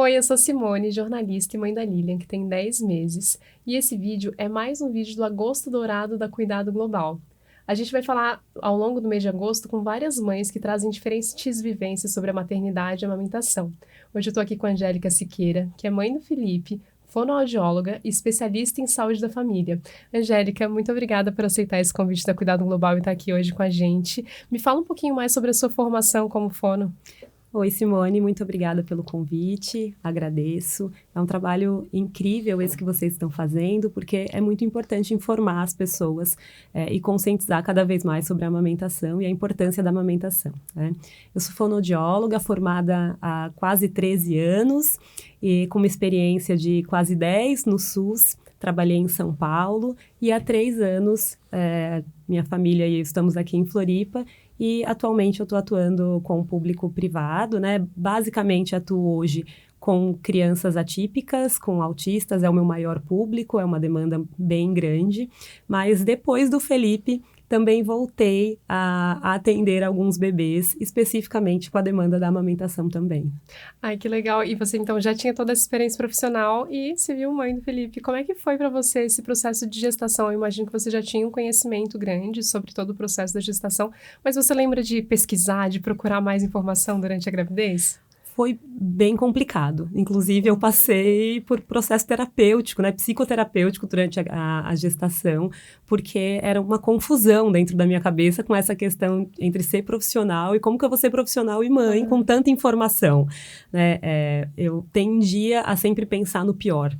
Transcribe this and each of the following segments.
Oi, eu sou Simone, jornalista e mãe da Lilian, que tem 10 meses. E esse vídeo é mais um vídeo do Agosto Dourado da Cuidado Global. A gente vai falar ao longo do mês de agosto com várias mães que trazem diferentes vivências sobre a maternidade e a amamentação. Hoje eu estou aqui com a Angélica Siqueira, que é mãe do Felipe, fonoaudióloga e especialista em saúde da família. Angélica, muito obrigada por aceitar esse convite da Cuidado Global e estar aqui hoje com a gente. Me fala um pouquinho mais sobre a sua formação como fono. Oi, Simone, muito obrigada pelo convite, agradeço. É um trabalho incrível esse que vocês estão fazendo, porque é muito importante informar as pessoas e conscientizar cada vez mais sobre a amamentação e a importância da amamentação, né? Eu sou fonoaudióloga, formada há quase 13 anos e com uma experiência de quase 10 no SUS. Trabalhei em São Paulo e há 3 anos minha família e eu estamos aqui em Floripa e atualmente eu estou atuando com o público privado, né? Basicamente atuo hoje com crianças atípicas, com autistas, é o meu maior público, é uma demanda bem grande, mas depois do Felipe também voltei a atender alguns bebês, especificamente com a demanda da amamentação também. Ai, que legal. E você, então, já tinha toda essa experiência profissional e se viu mãe do Felipe. Como é que foi para você esse processo de gestação? Eu imagino que você já tinha um conhecimento grande sobre todo o processo da gestação, mas você lembra de pesquisar, de procurar mais informação durante a gravidez? Foi bem complicado. Inclusive, eu passei por processo terapêutico, né, psicoterapêutico durante a gestação, porque era uma confusão dentro da minha cabeça com essa questão entre ser profissional e como que eu vou ser profissional e mãe com tanta informação, né? Eu tendia a sempre pensar no pior.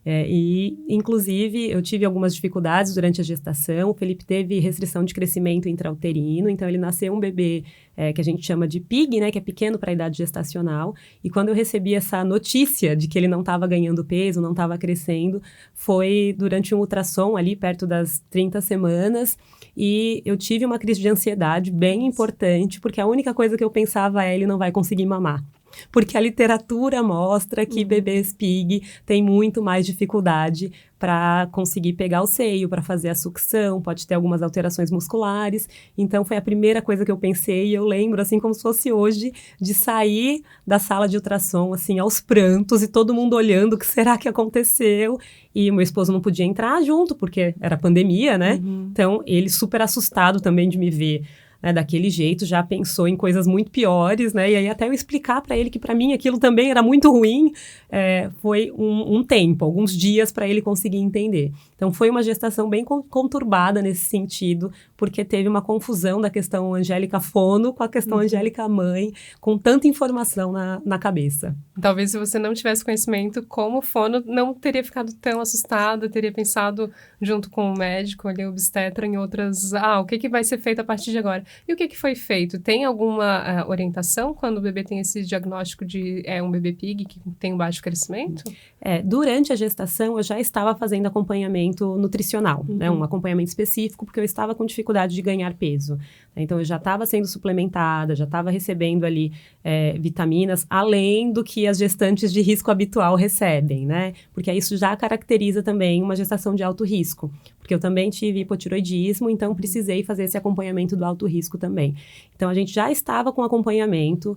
E, inclusive, eu tive algumas dificuldades durante a gestação. O Felipe teve restrição de crescimento intrauterino, então ele nasceu um bebê que a gente chama de PIG, né, que é pequeno para a idade gestacional. E quando eu recebi essa notícia de que ele não estava ganhando peso, não estava crescendo, foi durante um ultrassom ali perto das 30 semanas. E eu tive uma crise de ansiedade bem importante, porque a única coisa que eu pensava é ele não vai conseguir mamar. Porque a literatura mostra que bebês PIG têm muito mais dificuldade para conseguir pegar o seio, para fazer a sucção, pode ter algumas alterações musculares. Então, foi a primeira coisa que eu pensei e eu lembro, assim como se fosse hoje, de sair da sala de ultrassom, assim, aos prantos e todo mundo olhando o que será que aconteceu. E o meu esposo não podia entrar junto, porque era pandemia, né? Então, ele super assustado também de me ver, né, daquele jeito, já pensou em coisas muito piores, né? E aí até eu explicar para ele que para mim aquilo também era muito ruim, foi um tempo, alguns dias para ele conseguir entender. Então foi uma gestação bem conturbada nesse sentido, porque teve uma confusão da questão Angélica Fono com a questão Angélica Mãe, com tanta informação na cabeça. Talvez se você não tivesse conhecimento como fono, não teria ficado tão assustada, teria pensado junto com o médico ali, o obstetra, em outras... o que vai ser feito a partir de agora? E o que foi feito? Tem alguma orientação quando o bebê tem esse diagnóstico de um bebê PIG que tem um baixo crescimento? Durante a gestação, eu já estava fazendo acompanhamento nutricional, né, um acompanhamento específico, porque eu estava com dificuldade de ganhar peso. Então, eu já estava sendo suplementada, já estava recebendo ali vitaminas, além do que as gestantes de risco habitual recebem, né? Porque isso já caracteriza também uma gestação de alto risco. Porque eu também tive hipotiroidismo, então precisei fazer esse acompanhamento do alto risco também. Então, a gente já estava com acompanhamento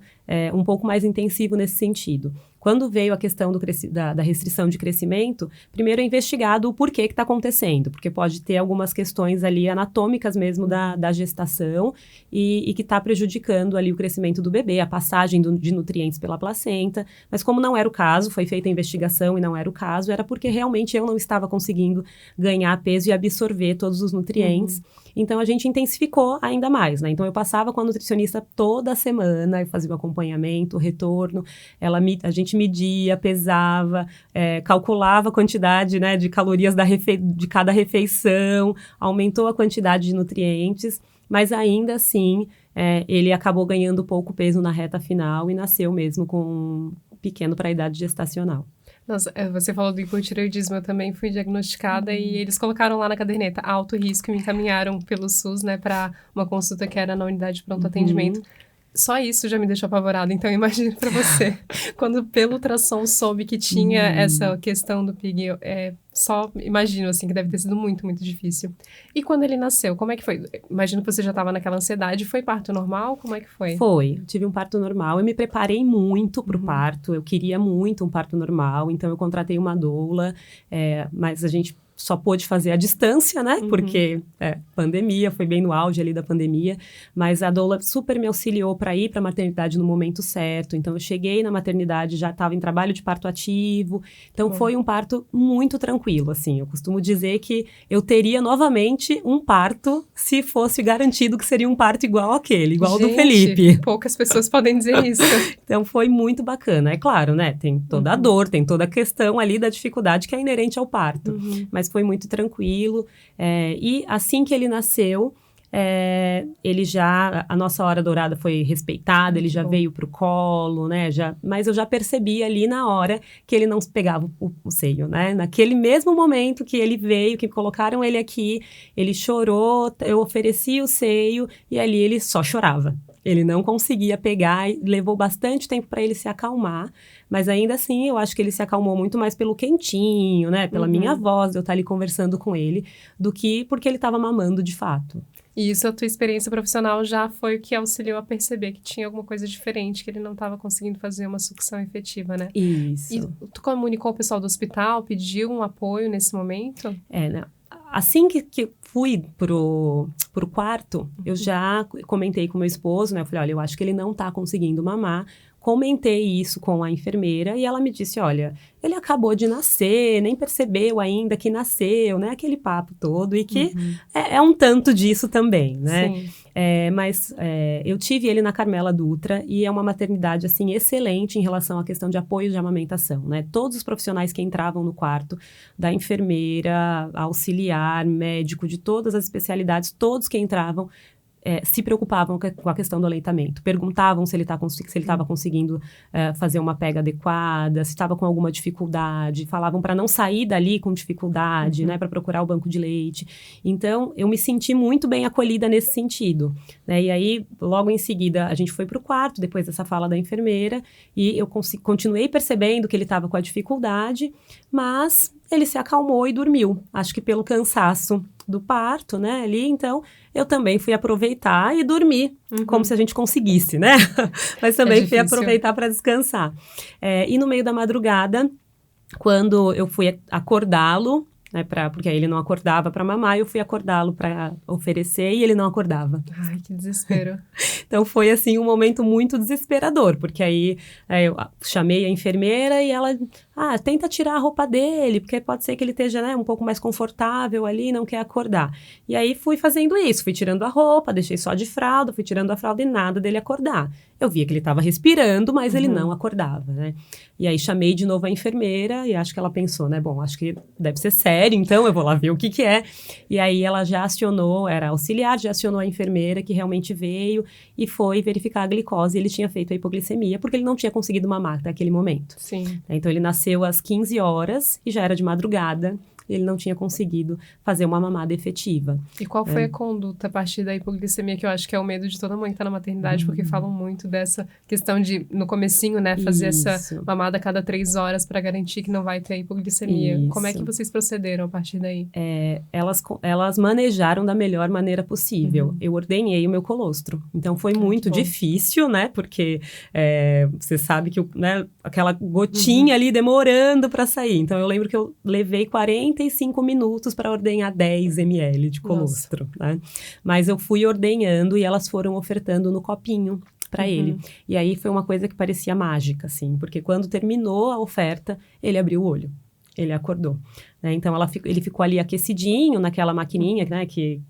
um pouco mais intensivo nesse sentido. Quando veio a questão da restrição de crescimento, primeiro é investigado o porquê que está acontecendo, porque pode ter algumas questões ali anatômicas mesmo da gestação e que está prejudicando ali o crescimento do bebê, a passagem de nutrientes pela placenta, mas como não era o caso, foi feita a investigação e não era o caso, era porque realmente eu não estava conseguindo ganhar peso e absorver todos os nutrientes. Então, a gente intensificou ainda mais, né? Então, eu passava com a nutricionista toda semana, eu fazia o acompanhamento, o retorno, a gente media, pesava, calculava a quantidade, né, de calorias de cada refeição, aumentou a quantidade de nutrientes, mas ainda assim, ele acabou ganhando pouco peso na reta final e nasceu mesmo com pequeno para a idade gestacional. Nossa, você falou do hipotireoidismo, eu também fui diagnosticada e eles colocaram lá na caderneta alto risco e me encaminharam pelo SUS, né, para uma consulta que era na unidade de pronto atendimento. Só isso já me deixou apavorada, então imagino para você, quando pelo ultrassom soube que tinha essa questão do PIG, só imagino, assim, que deve ter sido muito, muito difícil. E quando ele nasceu, como é que foi? Imagino que você já estava naquela ansiedade. Foi parto normal? Como é que foi? Foi, eu tive um parto normal, eu me preparei muito para o parto, eu queria muito um parto normal, então eu contratei uma doula, mas a gente só pôde fazer à distância, né, porque pandemia, foi bem no auge ali da pandemia, mas a doula super me auxiliou para ir para a maternidade no momento certo, então eu cheguei na maternidade, já estava em trabalho de parto ativo, então foi um parto muito tranquilo, assim, eu costumo dizer que eu teria novamente um parto se fosse garantido que seria um parto igual àquele, igual ao do Felipe. Poucas pessoas podem dizer isso. Então foi muito bacana, é claro, né, tem toda a dor, tem toda a questão ali da dificuldade que é inerente ao parto, mas foi muito tranquilo, e assim que ele nasceu, a nossa hora dourada foi respeitada, ele já veio pro colo, né, mas eu já percebi ali na hora que ele não pegava o seio, né, naquele mesmo momento que ele veio, que colocaram ele aqui, ele chorou, eu ofereci o seio e ali ele só chorava. Ele não conseguia pegar e levou bastante tempo para ele se acalmar, mas ainda assim eu acho que ele se acalmou muito mais pelo quentinho, né, pela minha voz, de eu estar ali conversando com ele, do que porque ele estava mamando de fato. E isso, a tua experiência profissional já foi o que auxiliou a perceber que tinha alguma coisa diferente, que ele não estava conseguindo fazer uma sucção efetiva, né? Isso. E tu comunicou ao pessoal do hospital, pediu um apoio nesse momento? Né? Assim que fui pro quarto, eu já comentei com meu esposo, né? Eu falei, olha, eu acho que ele não tá conseguindo mamar. Comentei isso com a enfermeira e ela me disse, olha, ele acabou de nascer, nem percebeu ainda que nasceu, né? Aquele papo todo e que é um tanto disso também, né? Sim. Mas eu tive ele na Carmela Dutra e é uma maternidade, assim, excelente em relação à questão de apoio de amamentação, né? Todos os profissionais que entravam no quarto, da enfermeira, auxiliar, médico, de todas as especialidades, todos que entravam, se preocupavam com a questão do aleitamento. Perguntavam se ele estava conseguindo fazer uma pega adequada, se estava com alguma dificuldade. Falavam para não sair dali com dificuldade, né, para procurar o banco de leite. Então, eu me senti muito bem acolhida nesse sentido, né? E aí, logo em seguida, a gente foi para o quarto, depois dessa fala da enfermeira, e eu continuei percebendo que ele estava com a dificuldade, mas ele se acalmou e dormiu. Acho que pelo cansaço do parto, né, ali, então, eu também fui aproveitar e dormir, como se a gente conseguisse, né? Mas também fui aproveitar para descansar. E no meio da madrugada, quando eu fui acordá-lo, né, porque aí ele não acordava para mamar, eu fui acordá-lo para oferecer e ele não acordava. Ai, que desespero. Então foi assim um momento muito desesperador, porque aí eu chamei a enfermeira e ela, tenta tirar a roupa dele, porque pode ser que ele esteja, né, um pouco mais confortável ali e não quer acordar. E aí fui fazendo isso, fui tirando a roupa, deixei só de fralda, fui tirando a fralda e nada dele acordar. Eu via que ele estava respirando, mas ele não acordava, né? E aí chamei de novo a enfermeira e acho que ela pensou, né? Bom, acho que deve ser sério, então eu vou lá ver o que é. E aí ela já acionou, era auxiliar, já acionou a enfermeira que realmente veio e foi verificar a glicose. Ele tinha feito a hipoglicemia porque ele não tinha conseguido mamar até aquele momento. Sim. Então ele nasceu às 15 horas e já era de madrugada. Ele não tinha conseguido fazer uma mamada efetiva. E qual foi a conduta a partir da hipoglicemia, que eu acho que é o medo de toda mãe que tá na maternidade, porque falam muito dessa questão de, no comecinho, né, fazer essa mamada a cada 3 horas para garantir que não vai ter hipoglicemia. Isso. Como é que vocês procederam a partir daí? Elas manejaram da melhor maneira possível. Eu ordenhei o meu colostro. Então foi muito difícil, né, porque você sabe que né, aquela gotinha ali demorando para sair. Então eu lembro que eu levei 45 minutos para ordenhar 10 ml de colostro, né? Mas eu fui ordenhando e elas foram ofertando no copinho para ele. E aí foi uma coisa que parecia mágica, assim, porque quando terminou a oferta, ele abriu o olho. Ele acordou, né? Então ele ficou ali aquecidinho naquela maquininha, né, que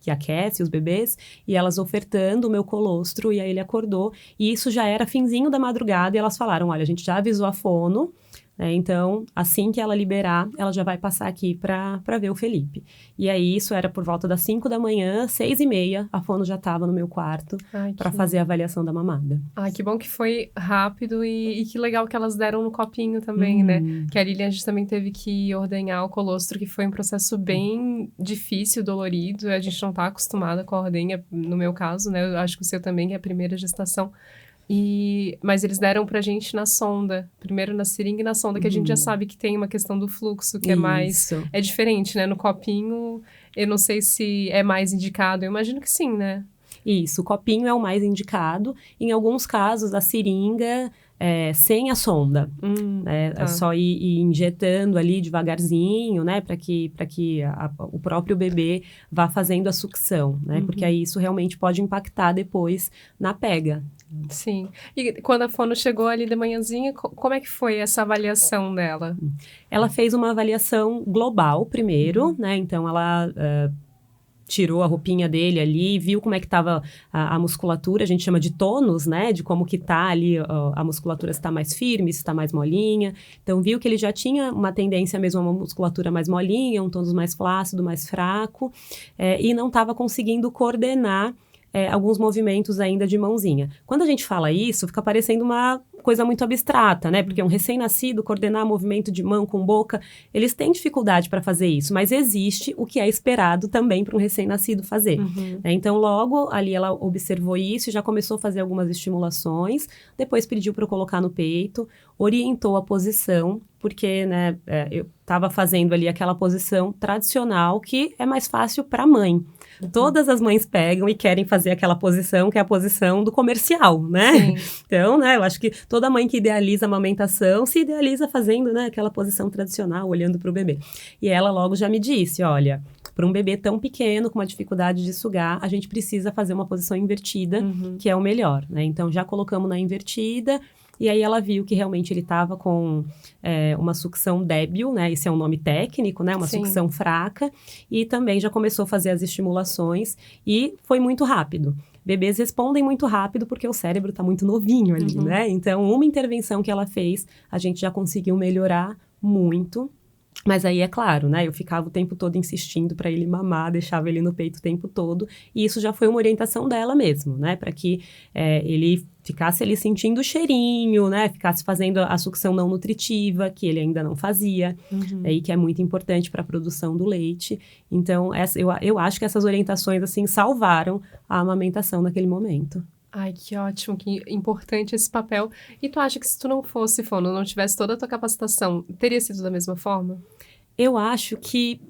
aquece os bebês, e elas ofertando o meu colostro, e aí ele acordou. E isso já era finzinho da madrugada, e elas falaram, olha, a gente já avisou a fono, então, assim que ela liberar, ela já vai passar aqui para ver o Felipe. E aí, isso era por volta das 5 da manhã, 6h30, a fono já estava no meu quarto para fazer a avaliação da mamada. Ai, que bom que foi rápido e que legal que elas deram no copinho também, né? Que a Lilian, a gente também teve que ordenhar o colostro, que foi um processo bem difícil, dolorido. A gente não tá acostumada com a ordenha, no meu caso, né? Eu acho que o seu também, que é a primeira gestação. Mas eles deram pra gente na sonda, primeiro na seringa e na sonda, que a gente já sabe que tem uma questão do fluxo, que é mais... Isso. É diferente, né? No copinho, eu não sei se é mais indicado, eu imagino que sim, né? Isso, o copinho é o mais indicado. Em alguns casos, a seringa sem a sonda. Né? Tá. É só ir injetando ali devagarzinho, né? Para que o próprio bebê vá fazendo a sucção, né? Porque aí isso realmente pode impactar depois na pega. Sim. E quando a fono chegou ali de manhãzinha, como é que foi essa avaliação dela? Ela fez uma avaliação global primeiro, né? Então, ela tirou a roupinha dele ali, viu como é que estava a musculatura, a gente chama de tônus, né? De como que tá ali, a musculatura se está mais firme, se está mais molinha. Então, viu que ele já tinha uma tendência mesmo a uma musculatura mais molinha, um tônus mais flácido, mais fraco, e não estava conseguindo coordenar alguns movimentos ainda de mãozinha. Quando a gente fala isso, fica parecendo uma coisa muito abstrata, né? Porque um recém-nascido, coordenar movimento de mão com boca, eles têm dificuldade para fazer isso, mas existe o que é esperado também para um recém-nascido fazer. Então, logo ali ela observou isso e já começou a fazer algumas estimulações, depois pediu para eu colocar no peito, orientou a posição, porque, né, eu estava fazendo ali aquela posição tradicional que é mais fácil para a mãe. Todas as mães pegam e querem fazer aquela posição, que é a posição do comercial, né? Sim. Então, né, eu acho que toda mãe que idealiza a amamentação se idealiza fazendo, né, aquela posição tradicional, olhando para o bebê. E ela logo já me disse, olha, para um bebê tão pequeno, com uma dificuldade de sugar, a gente precisa fazer uma posição invertida, que é o melhor, né? Então, já colocamos na invertida. E aí ela viu que realmente ele estava com uma sucção débil, né? Esse é um nome técnico, né? Uma sucção fraca. E também já começou a fazer as estimulações e foi muito rápido. Bebês respondem muito rápido porque o cérebro está muito novinho ali, né? Então, uma intervenção que ela fez, a gente já conseguiu melhorar muito. Mas aí, é claro, né? Eu ficava o tempo todo insistindo para ele mamar, deixava ele no peito o tempo todo. E isso já foi uma orientação dela mesmo, né? Para que ele ficasse ali sentindo o cheirinho, né? Ficasse fazendo a sucção não nutritiva, que ele ainda não fazia. E que é muito importante para a produção do leite. Então, eu acho que essas orientações, assim, salvaram a amamentação naquele momento. Ai, que ótimo, que importante esse papel. E tu acha que se tu não fosse fono, não tivesse toda a tua capacitação, teria sido da mesma forma? Eu acho que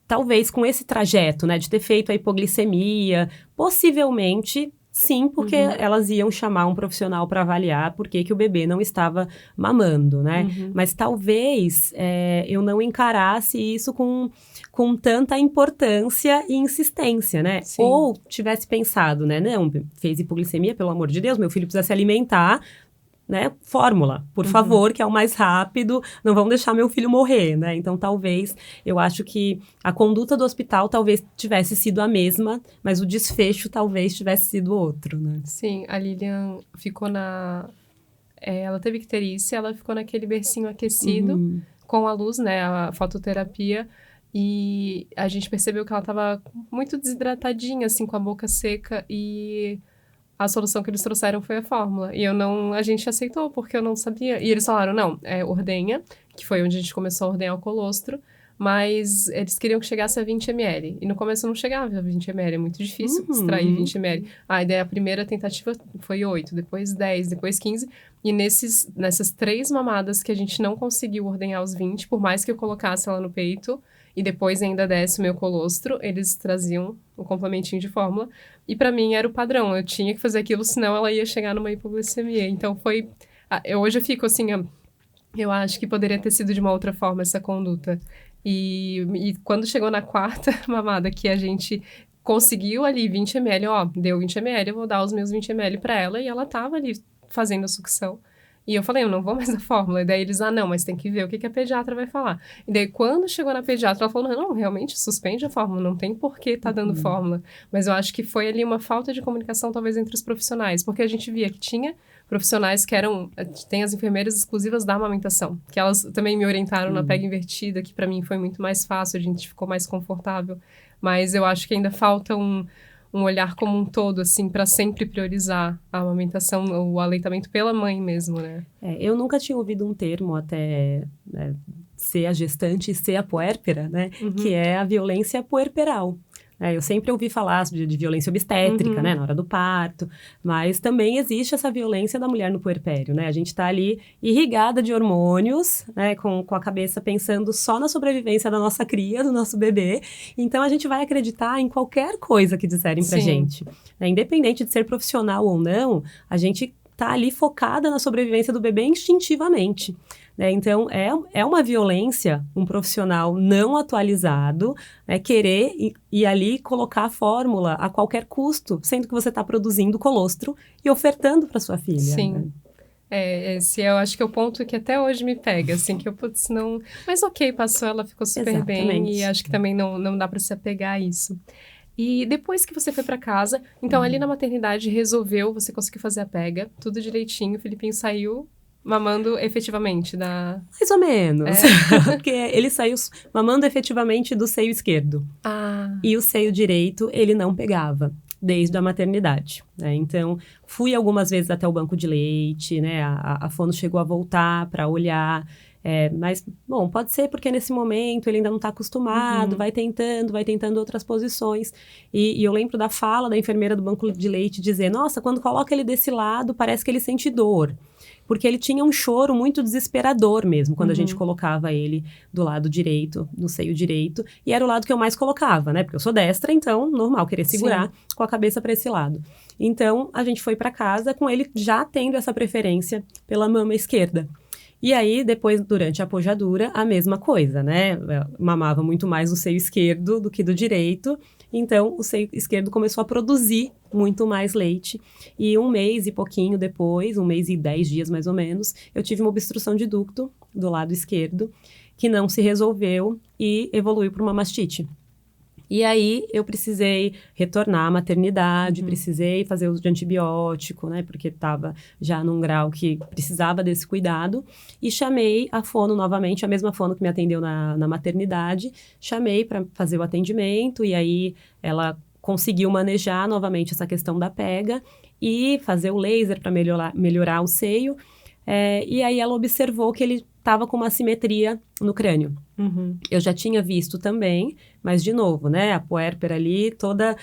talvez com esse trajeto, né, de ter feito a hipoglicemia, possivelmente sim, porque elas iam chamar um profissional para avaliar por que o bebê não estava mamando, né? Mas talvez eu não encarasse isso com tanta importância e insistência, né? Sim. Ou tivesse pensado, né? Não, fez hipoglicemia, pelo amor de Deus, meu filho precisa se alimentar, né? Fórmula, por favor, que é o mais rápido, não vão deixar meu filho morrer, né? Então, talvez, eu acho que a conduta do hospital talvez tivesse sido a mesma, mas o desfecho talvez tivesse sido outro, né? Sim, a Lilian ficou ela teve icterícia, ela ficou naquele bercinho aquecido, com a luz, né? A fototerapia, e a gente percebeu que ela estava muito desidratadinha, assim, com a boca seca, e a solução que eles trouxeram foi a fórmula. E a gente aceitou, porque eu não sabia. E eles falaram, não, ordenha, que foi onde a gente começou a ordenhar o colostro, mas eles queriam que chegasse a 20 ml. E no começo não chegava a 20 ml, é muito difícil extrair 20 ml. Daí a primeira tentativa foi 8, depois 10, depois 15. E nessas 3 mamadas que a gente não conseguiu ordenhar os 20, por mais que eu colocasse ela no peito, e depois ainda desse o meu colostro, eles traziam o complementinho de fórmula. E para mim era o padrão, eu tinha que fazer aquilo, senão ela ia chegar numa hipoglicemia. Então hoje eu fico assim, eu acho que poderia ter sido de uma outra forma essa conduta. E quando chegou na 4ª mamada, que a gente conseguiu ali 20 ml, deu 20 ml, eu vou dar os meus 20 ml para ela, e ela tava ali fazendo a sucção. E eu falei, eu não vou mais da fórmula. E daí eles, não, mas tem que ver o que a pediatra vai falar. E daí, quando chegou na pediatra, ela falou, não, realmente, suspende a fórmula, não tem por que tá dando fórmula. Mas eu acho que foi ali uma falta de comunicação, talvez, entre os profissionais. Porque a gente via que tinha profissionais que tem as enfermeiras exclusivas da amamentação, que elas também me orientaram na pega invertida, que para mim foi muito mais fácil, a gente ficou mais confortável. Mas eu acho que ainda falta um olhar como um todo, assim, para sempre priorizar a amamentação, o aleitamento pela mãe mesmo, né? Eu nunca tinha ouvido um termo até ser a gestante e ser a puérpera, né? Que é a violência puerperal. Eu sempre ouvi falar de violência obstétrica, né, na hora do parto, mas também existe essa violência da mulher no puerpério, né? A gente está ali irrigada de hormônios, né, com a cabeça pensando só na sobrevivência da nossa cria, do nosso bebê. Então, a gente vai acreditar em qualquer coisa que disserem pra gente. Né? Independente de ser profissional ou não, a gente tá ali focada na sobrevivência do bebê instintivamente. Né? Então, é uma violência um profissional não atualizado querer ir ali colocar a fórmula a qualquer custo, sendo que você está produzindo colostro e ofertando para sua filha. Sim. Né? Esse eu acho que é o ponto que até hoje me pega, assim, que eu, putz, não... Mas ok, passou, ela ficou super bem e acho que também não dá para se apegar a isso. E depois que você foi para casa, então ali na maternidade você conseguiu fazer a pega, tudo direitinho, o Filipinho saiu mamando efetivamente da... Mais ou menos, porque ele saiu mamando efetivamente do seio esquerdo. E o seio direito ele não pegava. Desde a maternidade, né? Então, fui algumas vezes até o banco de leite, né? A fono chegou a voltar para olhar, mas, bom, pode ser porque nesse momento ele ainda não está acostumado, vai tentando outras posições. E eu lembro da fala da enfermeira do banco de leite dizer, nossa, quando coloca ele desse lado, parece que ele sente dor. Porque ele tinha um choro muito desesperador mesmo, quando a gente colocava ele do lado direito, no seio direito. E era o lado que eu mais colocava, né? Porque eu sou destra, então, normal, querer segurar com a cabeça para esse lado. Então, a gente foi para casa com ele já tendo essa preferência pela mama esquerda. E aí, depois, durante a pojadura, a mesma coisa, né? Eu mamava muito mais o seio esquerdo do que do direito. Então, o seio esquerdo começou a produzir muito mais leite. E 1 mês e pouquinho depois, 1 mês e 10 dias mais ou menos, eu tive uma obstrução de ducto do lado esquerdo, que não se resolveu e evoluiu para uma mastite. E aí, eu precisei retornar à maternidade, precisei fazer uso de antibiótico, né? Porque estava já num grau que precisava desse cuidado. E chamei a fono novamente, a mesma fono que me atendeu na maternidade. Chamei para fazer o atendimento e aí ela conseguiu manejar novamente essa questão da pega e fazer o laser para melhorar o seio. E aí ela observou que ele estava com uma assimetria no crânio. Eu já tinha visto também, mas de novo, né? A puérpera ali toda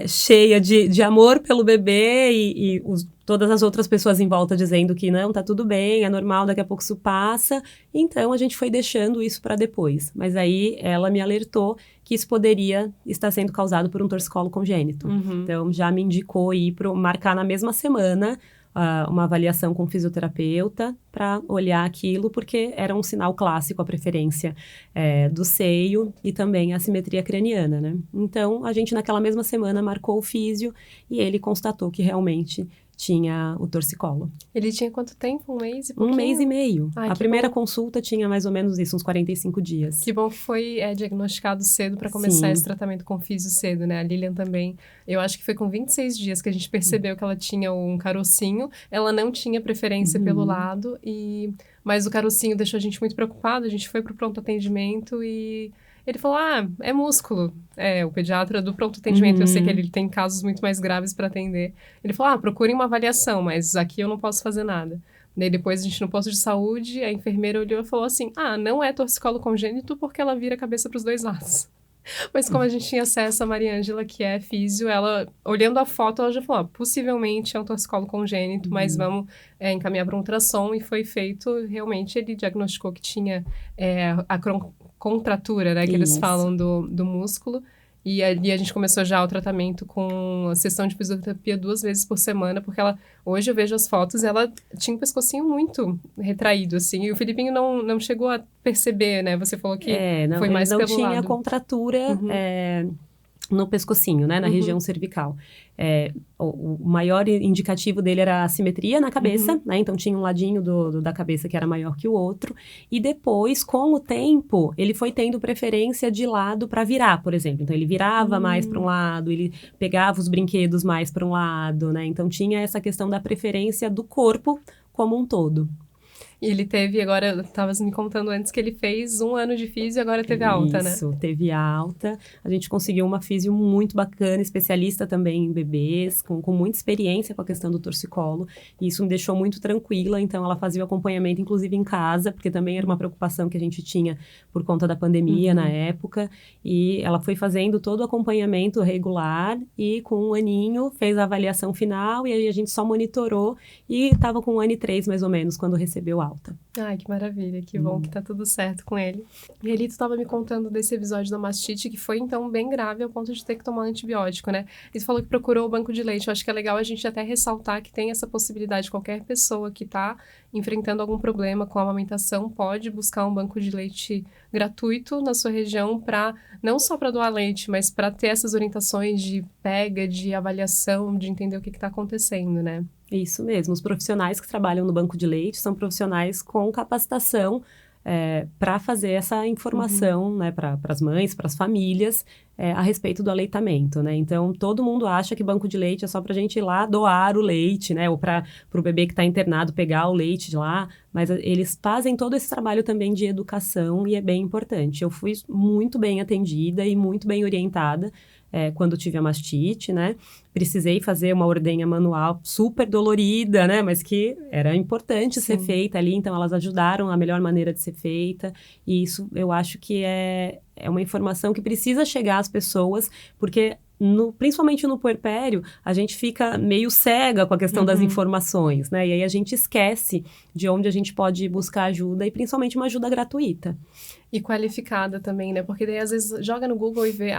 cheia de amor pelo bebê e todas as outras pessoas em volta dizendo que não, tá tudo bem, é normal, daqui a pouco isso passa. Então, a gente foi deixando isso para depois. Mas aí, ela me alertou que isso poderia estar sendo causado por um torcicolo congênito. Então, já me indicou ir marcar na mesma semana uma avaliação com fisioterapeuta para olhar aquilo, porque era um sinal clássico, a preferência do seio e também a assimetria craniana, né? Então, a gente naquela mesma semana marcou o físio e ele constatou que realmente tinha o torcicolo. Ele tinha quanto tempo? 1 mês e pouquinho? 1 mês e meio. Ai, a primeira consulta tinha mais ou menos isso, uns 45 dias. Que bom que foi diagnosticado cedo para começar esse tratamento com físio cedo, né? A Lilian também, eu acho que foi com 26 dias que a gente percebeu que ela tinha um carocinho. Ela não tinha preferência pelo lado, mas o carocinho deixou a gente muito preocupada. A gente foi pro pronto atendimento e ele falou, é músculo. O pediatra do pronto atendimento, eu sei que ele tem casos muito mais graves para atender. Ele falou, procurem uma avaliação, mas aqui eu não posso fazer nada. Daí depois a gente no posto de saúde, a enfermeira olhou e falou assim, não é torcicolo congênito porque ela vira a cabeça para os 2 lados. Mas como a gente tinha acesso a Maria Ângela, que é físio, ela, olhando a foto, ela já falou, possivelmente é um torcicolo congênito, mas vamos encaminhar para um ultrassom, e foi feito, realmente ele diagnosticou que tinha a contratura, né, que eles falam do músculo. E ali a gente começou já o tratamento com a sessão de fisioterapia 2 vezes por semana, porque hoje eu vejo as fotos, ela tinha um pescocinho muito retraído, assim, e o Filipinho não chegou a perceber, né? Você falou que foi mais pelo lado. Não tinha contratura no pescocinho, né? Na região cervical. O maior indicativo dele era a simetria na cabeça, né? Então, tinha um ladinho da cabeça que era maior que o outro. E depois, com o tempo, ele foi tendo preferência de lado para virar, por exemplo. Então, ele virava mais para um lado, ele pegava os brinquedos mais para um lado, né? Então, tinha essa questão da preferência do corpo como um todo. E ele teve, agora, estava me contando antes que ele fez 1 ano de físio e agora teve alta, né? Isso, teve alta. A gente conseguiu uma físio muito bacana, especialista também em bebês, com muita experiência com a questão do torcicolo. E isso me deixou muito tranquila, então ela fazia o acompanhamento, inclusive em casa, porque também era uma preocupação que a gente tinha por conta da pandemia na época. E ela foi fazendo todo o acompanhamento regular e com 1 aninho fez a avaliação final e aí a gente só monitorou e estava com 1 ano e 3, mais ou menos, quando recebeu alta. Ai, que maravilha, que bom que tá tudo certo com ele. E ali tu tava me contando desse episódio da mastite, que foi, então, bem grave ao ponto de ter que tomar antibiótico, né? E tu falou que procurou o banco de leite. Eu acho que é legal a gente até ressaltar que tem essa possibilidade. Qualquer pessoa que tá enfrentando algum problema com a amamentação pode buscar um banco de leite gratuito na sua região para não só para doar leite, mas para ter essas orientações de pega, de avaliação, de entender o que está acontecendo, né? Isso mesmo. Os profissionais que trabalham no banco de leite são profissionais com capacitação para fazer essa informação, né, para as mães, para as famílias, a respeito do aleitamento, né? Então, todo mundo acha que banco de leite é só para a gente ir lá doar o leite, né? Ou para o bebê que está internado pegar o leite de lá, mas eles fazem todo esse trabalho também de educação e é bem importante. Eu fui muito bem atendida e muito bem orientada quando tive a mastite, né? Precisei fazer uma ordenha manual super dolorida, né? Mas que era importante ser feita ali, então elas ajudaram a melhor maneira de ser feita. E isso eu acho que é uma informação que precisa chegar às pessoas, porque principalmente no puerpério, a gente fica meio cega com a questão das informações, né? E aí a gente esquece de onde a gente pode buscar ajuda e principalmente uma ajuda gratuita. E qualificada também, né? Porque daí às vezes joga no Google e vê,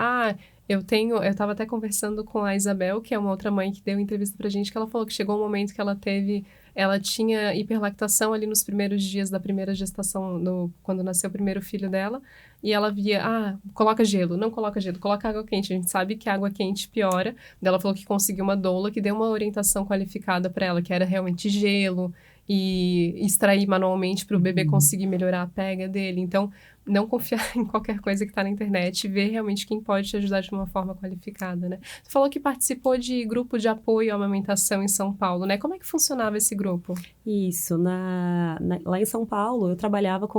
eu estava até conversando com a Isabel, que é uma outra mãe que deu entrevista pra gente, que ela falou que chegou um momento que ela tinha hiperlactação ali nos primeiros dias da primeira gestação, quando nasceu o primeiro filho dela, e ela via, coloca gelo, não coloca gelo, coloca água quente, a gente sabe que a água quente piora. Ela falou que conseguiu uma doula que deu uma orientação qualificada para ela, que era realmente gelo, e extrair manualmente para o bebê conseguir melhorar a pega dele. Então, não confiar em qualquer coisa que está na internet e ver realmente quem pode te ajudar de uma forma qualificada, né? Tu falou que participou de grupo de apoio à amamentação em São Paulo, né? Como é que funcionava esse grupo? Isso, lá em São Paulo eu trabalhava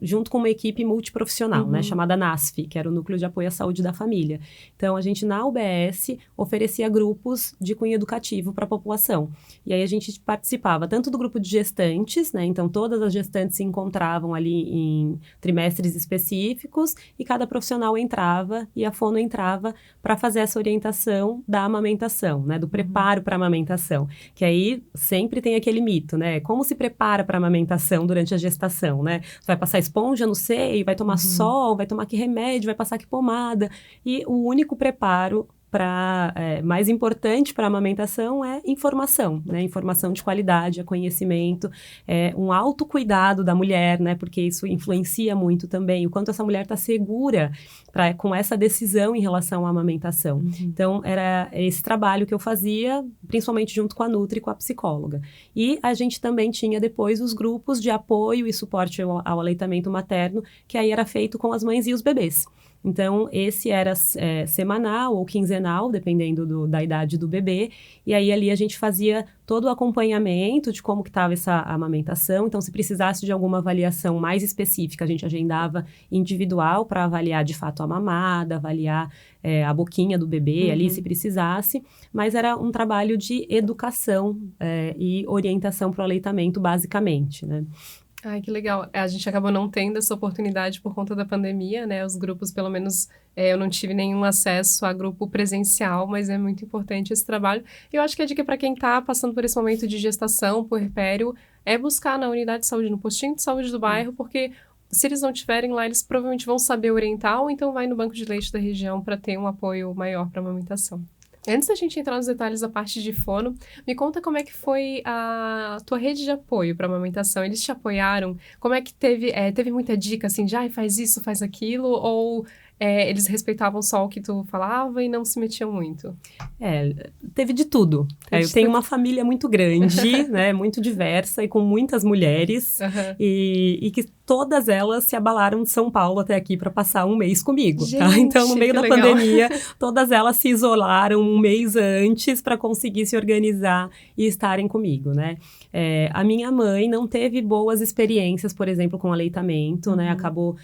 junto com uma equipe multiprofissional, né, chamada NASF, que era o Núcleo de Apoio à Saúde da Família. Então a gente na UBS oferecia grupos de cunho educativo para a população. E aí a gente participava tanto do grupo de gestantes, né, então todas as gestantes se encontravam ali em trimestres específicos e cada profissional entrava e a fono entrava para fazer essa orientação da amamentação, né, do preparo para a amamentação, que aí sempre tem aquele mito, né? Como se prepara para a amamentação durante a gestação, né? Você vai passar esponja no seio, vai tomar sol, vai tomar que remédio, vai passar que pomada. E o único preparo mais importante para a amamentação é informação, né? Informação de qualidade, é conhecimento, um autocuidado da mulher, né? Porque isso influencia muito também, o quanto essa mulher está segura com essa decisão em relação à amamentação. Então, era esse trabalho que eu fazia, principalmente junto com a Nutri e com a psicóloga. E a gente também tinha depois os grupos de apoio e suporte ao aleitamento materno, que aí era feito com as mães e os bebês. Então, esse era semanal ou quinzenal, dependendo da idade do bebê. E aí, ali, a gente fazia todo o acompanhamento de como que estava essa amamentação. Então, se precisasse de alguma avaliação mais específica, a gente agendava individual para avaliar, de fato, a mamada, avaliar a boquinha do bebê ali, se precisasse. Mas era um trabalho de educação e orientação para o aleitamento, basicamente, né? Ai, que legal. A gente acabou não tendo essa oportunidade por conta da pandemia, né? Os grupos, pelo menos, eu não tive nenhum acesso a grupo presencial, mas é muito importante esse trabalho. E eu acho que a dica para quem está passando por esse momento de gestação, puerpério, é buscar na unidade de saúde, no postinho de saúde do bairro, porque se eles não tiverem lá, eles provavelmente vão saber orientar, ou então vai no banco de leite da região para ter um apoio maior para a amamentação. Antes da gente entrar nos detalhes da parte de fono, me conta como é que foi a tua rede de apoio para a amamentação. Eles te apoiaram? Como é que teve muita dica, assim, de faz isso, faz aquilo? Ou eles respeitavam só o que tu falava e não se metiam muito? Teve de tudo. Eu tenho uma família muito grande, né, muito diversa e com muitas mulheres e que todas elas se abalaram de São Paulo até aqui para passar um mês comigo, tá? Gente, Então, no meio da legal. pandemia, todas elas se isolaram um mês antes para conseguir se organizar e estarem comigo, né? A minha mãe não teve boas experiências, por exemplo, com aleitamento, né? Acabou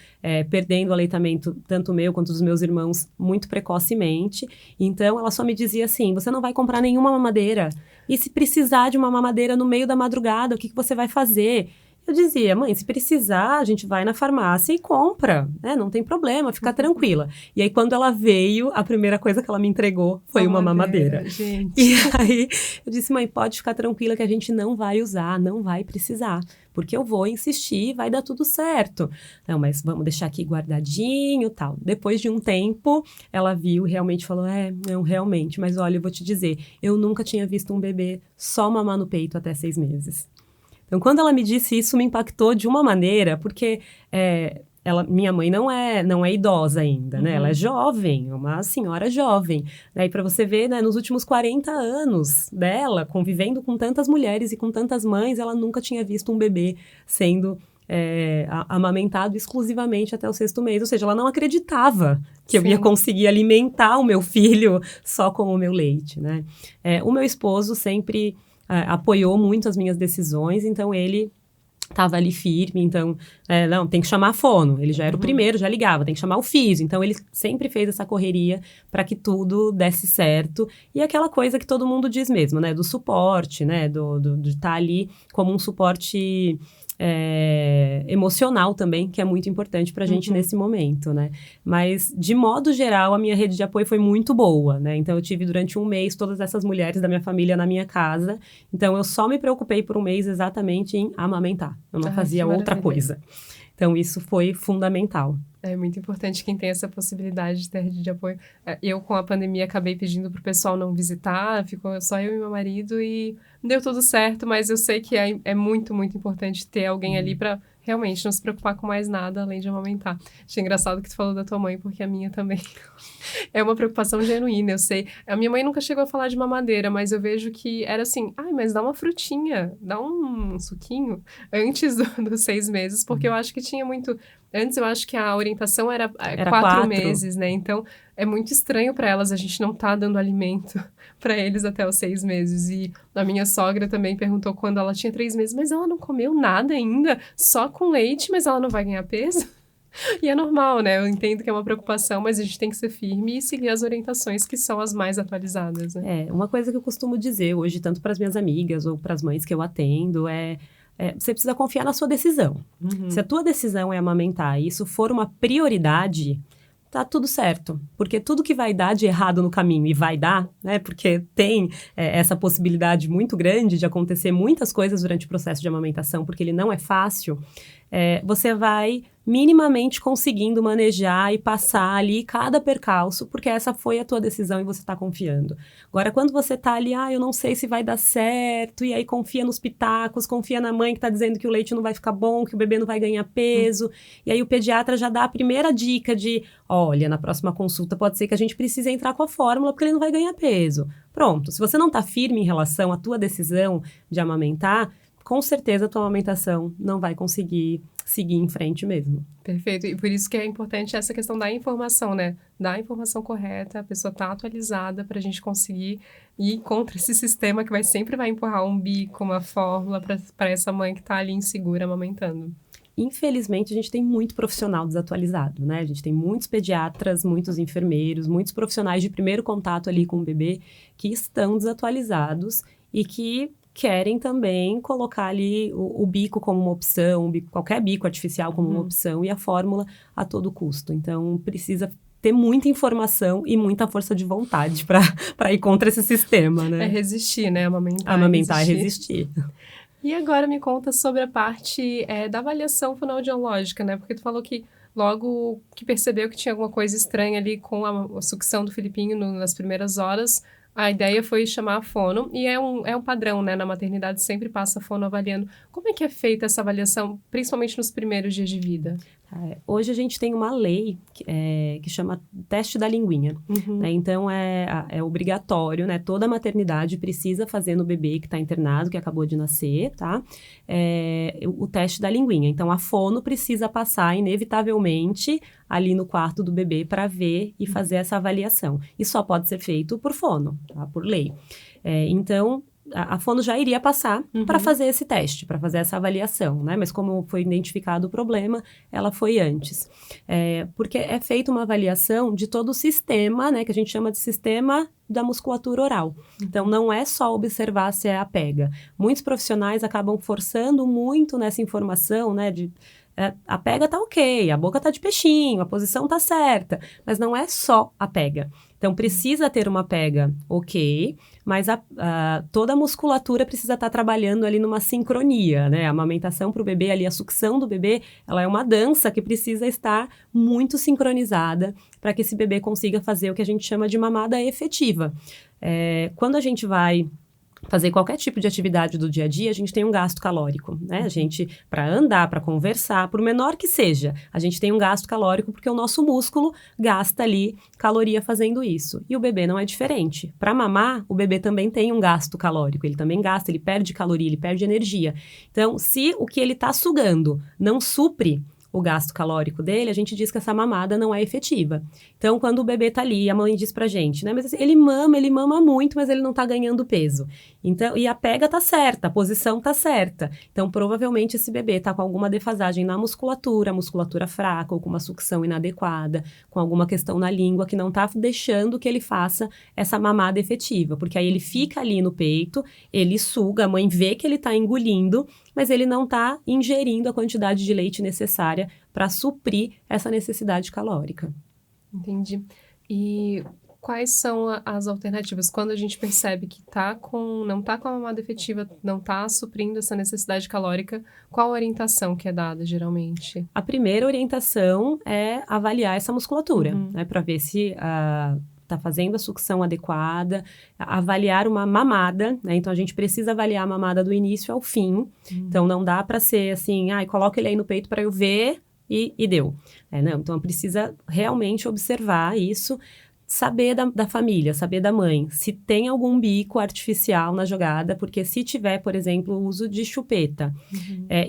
perdendo o aleitamento, tanto meu quanto dos meus irmãos, muito precocemente. Então, ela só me dizia assim, você não vai comprar nenhuma mamadeira. E se precisar de uma mamadeira no meio da madrugada, o que você vai fazer? Eu dizia, mãe, se precisar, a gente vai na farmácia e compra, né? Não tem problema, fica tranquila. E aí, quando ela veio, a primeira coisa que ela me entregou foi uma mamadeira. Gente. E aí, eu disse, mãe, pode ficar tranquila que a gente não vai usar, não vai precisar. Porque eu vou insistir, vai dar tudo certo. Não, mas vamos deixar aqui guardadinho e tal. Depois de um tempo, ela viu e realmente falou, não, realmente. Mas olha, eu vou te dizer, eu nunca tinha visto um bebê só mamar no peito até 6 meses. Então, quando ela me disse isso, me impactou de uma maneira, porque minha mãe não é idosa ainda, né? Ela é jovem, uma senhora jovem. E para você ver, né, nos últimos 40 anos dela, convivendo com tantas mulheres e com tantas mães, ela nunca tinha visto um bebê sendo amamentado exclusivamente até o 6º mês. Ou seja, ela não acreditava que eu ia conseguir alimentar o meu filho só com o meu leite, né? O meu esposo sempre apoiou muito as minhas decisões, então ele estava ali firme, então, não, tem que chamar a fono, ele já era o primeiro, já ligava, tem que chamar o físio, então ele sempre fez essa correria para que tudo desse certo, e aquela coisa que todo mundo diz mesmo, né, do suporte, né, de estar ali como um suporte emocional também, que é muito importante pra gente nesse momento, né? Mas, de modo geral, a minha rede de apoio foi muito boa, né? Então, eu tive durante um mês todas essas mulheres da minha família na minha casa. Então, eu só me preocupei por um mês exatamente em amamentar. Eu não fazia outra coisa. Então, isso foi fundamental. É muito importante quem tem essa possibilidade de ter rede de apoio. Eu, com a pandemia, acabei pedindo pro pessoal não visitar, ficou só eu e meu marido e deu tudo certo, mas eu sei que é muito, muito importante ter alguém ali para realmente não se preocupar com mais nada além de amamentar. Achei engraçado que tu falou da tua mãe, porque a minha também é uma preocupação genuína, eu sei. A minha mãe nunca chegou a falar de mamadeira, mas eu vejo que era assim, mas dá uma frutinha, dá um suquinho antes dos 6 meses, porque eu acho que tinha muito... Antes eu acho que a orientação era 4 meses, né? Então é muito estranho para elas a gente não tá dando alimento para eles até os 6 meses. E a minha sogra também perguntou quando ela tinha 3 meses, mas ela não comeu nada ainda, só com leite, mas ela não vai ganhar peso? E é normal, né? Eu entendo que é uma preocupação, mas a gente tem que ser firme e seguir as orientações que são as mais atualizadas, né? Uma coisa que eu costumo dizer hoje, tanto para as minhas amigas ou para as mães que eu atendo, você precisa confiar na sua decisão. Se a tua decisão é amamentar e isso for uma prioridade, tá tudo certo. Porque tudo que vai dar de errado no caminho, e vai dar, né? Porque tem essa possibilidade muito grande de acontecer muitas coisas durante o processo de amamentação, porque ele não é fácil, você vai minimamente conseguindo manejar e passar ali cada percalço, porque essa foi a tua decisão e você está confiando. Agora, quando você está ali, eu não sei se vai dar certo, e aí confia nos pitacos, confia na mãe que está dizendo que o leite não vai ficar bom, que o bebê não vai ganhar peso, e aí o pediatra já dá a primeira dica de, olha, na próxima consulta pode ser que a gente precise entrar com a fórmula, porque ele não vai ganhar peso. Pronto, se você não está firme em relação à tua decisão de amamentar, com certeza a tua amamentação não vai conseguir seguir em frente mesmo. Perfeito. E por isso que é importante essa questão da informação, né? Da informação correta, a pessoa tá atualizada para a gente conseguir ir contra esse sistema que sempre vai empurrar um bico, uma fórmula para essa mãe que tá ali insegura amamentando. Infelizmente, a gente tem muito profissional desatualizado, né? A gente tem muitos pediatras, muitos enfermeiros, muitos profissionais de primeiro contato ali com o bebê que estão desatualizados e que querem também colocar ali o bico como uma opção, qualquer bico artificial como uma opção e a fórmula a todo custo. Então, precisa ter muita informação e muita força de vontade para ir contra esse sistema, né? É resistir, né? Amamentar é resistir. E agora me conta sobre a parte da avaliação fonoaudiológica, né? Porque tu falou que logo que percebeu que tinha alguma coisa estranha ali com a sucção do Filipinho nas primeiras horas, A ideia foi chamar a fono, e é um padrão, né? Na maternidade sempre passa a fono avaliando. Como é que é feita essa avaliação, principalmente nos primeiros dias de vida? Hoje a gente tem uma lei que chama teste da linguinha, né? Então é obrigatório, né? Toda maternidade precisa fazer no bebê que está internado, que acabou de nascer, tá? O teste da linguinha. Então a fono precisa passar inevitavelmente ali no quarto do bebê para ver e fazer essa avaliação. E só pode ser feito por fono, tá? Por lei. Então a fono já iria passar para fazer esse teste, para fazer essa avaliação, né? Mas como foi identificado o problema, ela foi antes. Porque é feita uma avaliação de todo o sistema, né? Que a gente chama de sistema da musculatura oral. Então, não é só observar se é a pega. Muitos profissionais acabam forçando muito nessa informação, né? A pega tá ok, a boca tá de peixinho, a posição tá certa, mas não é só a pega. Então, precisa ter uma pega ok, mas toda a musculatura precisa estar trabalhando ali numa sincronia, né? A amamentação para o bebê ali, a sucção do bebê, ela é uma dança que precisa estar muito sincronizada para que esse bebê consiga fazer o que a gente chama de mamada efetiva. Quando a gente vai fazer qualquer tipo de atividade do dia a dia, a gente tem um gasto calórico, né? A gente, para andar, para conversar, por menor que seja, a gente tem um gasto calórico porque o nosso músculo gasta ali caloria fazendo isso. E o bebê não é diferente. Para mamar, o bebê também tem um gasto calórico, ele também gasta, ele perde caloria, ele perde energia. Então, se o que ele está sugando não supre o gasto calórico dele, a gente diz que essa mamada não é efetiva. Então, quando o bebê tá ali, a mãe diz pra gente, né, mas ele mama muito, mas ele não tá ganhando peso. Então, e a pega tá certa, a posição tá certa. Então, provavelmente esse bebê tá com alguma defasagem na musculatura fraca, ou com uma sucção inadequada, com alguma questão na língua que não tá deixando que ele faça essa mamada efetiva, porque aí ele fica ali no peito, ele suga, a mãe vê que ele tá engolindo, mas ele não está ingerindo a quantidade de leite necessária para suprir essa necessidade calórica. Entendi. E quais são as alternativas? Quando a gente percebe que não está com a mamada efetiva, não está suprindo essa necessidade calórica, qual a orientação que é dada, geralmente? A primeira orientação é avaliar essa musculatura, né, para ver se está fazendo a sucção adequada, avaliar uma mamada, né? Então, a gente precisa avaliar a mamada do início ao fim. Então, não dá para ser assim, coloca ele aí no peito para eu ver e deu. Não, então, precisa realmente observar isso, saber da família, saber da mãe, se tem algum bico artificial na jogada, porque se tiver, por exemplo, o uso de chupeta,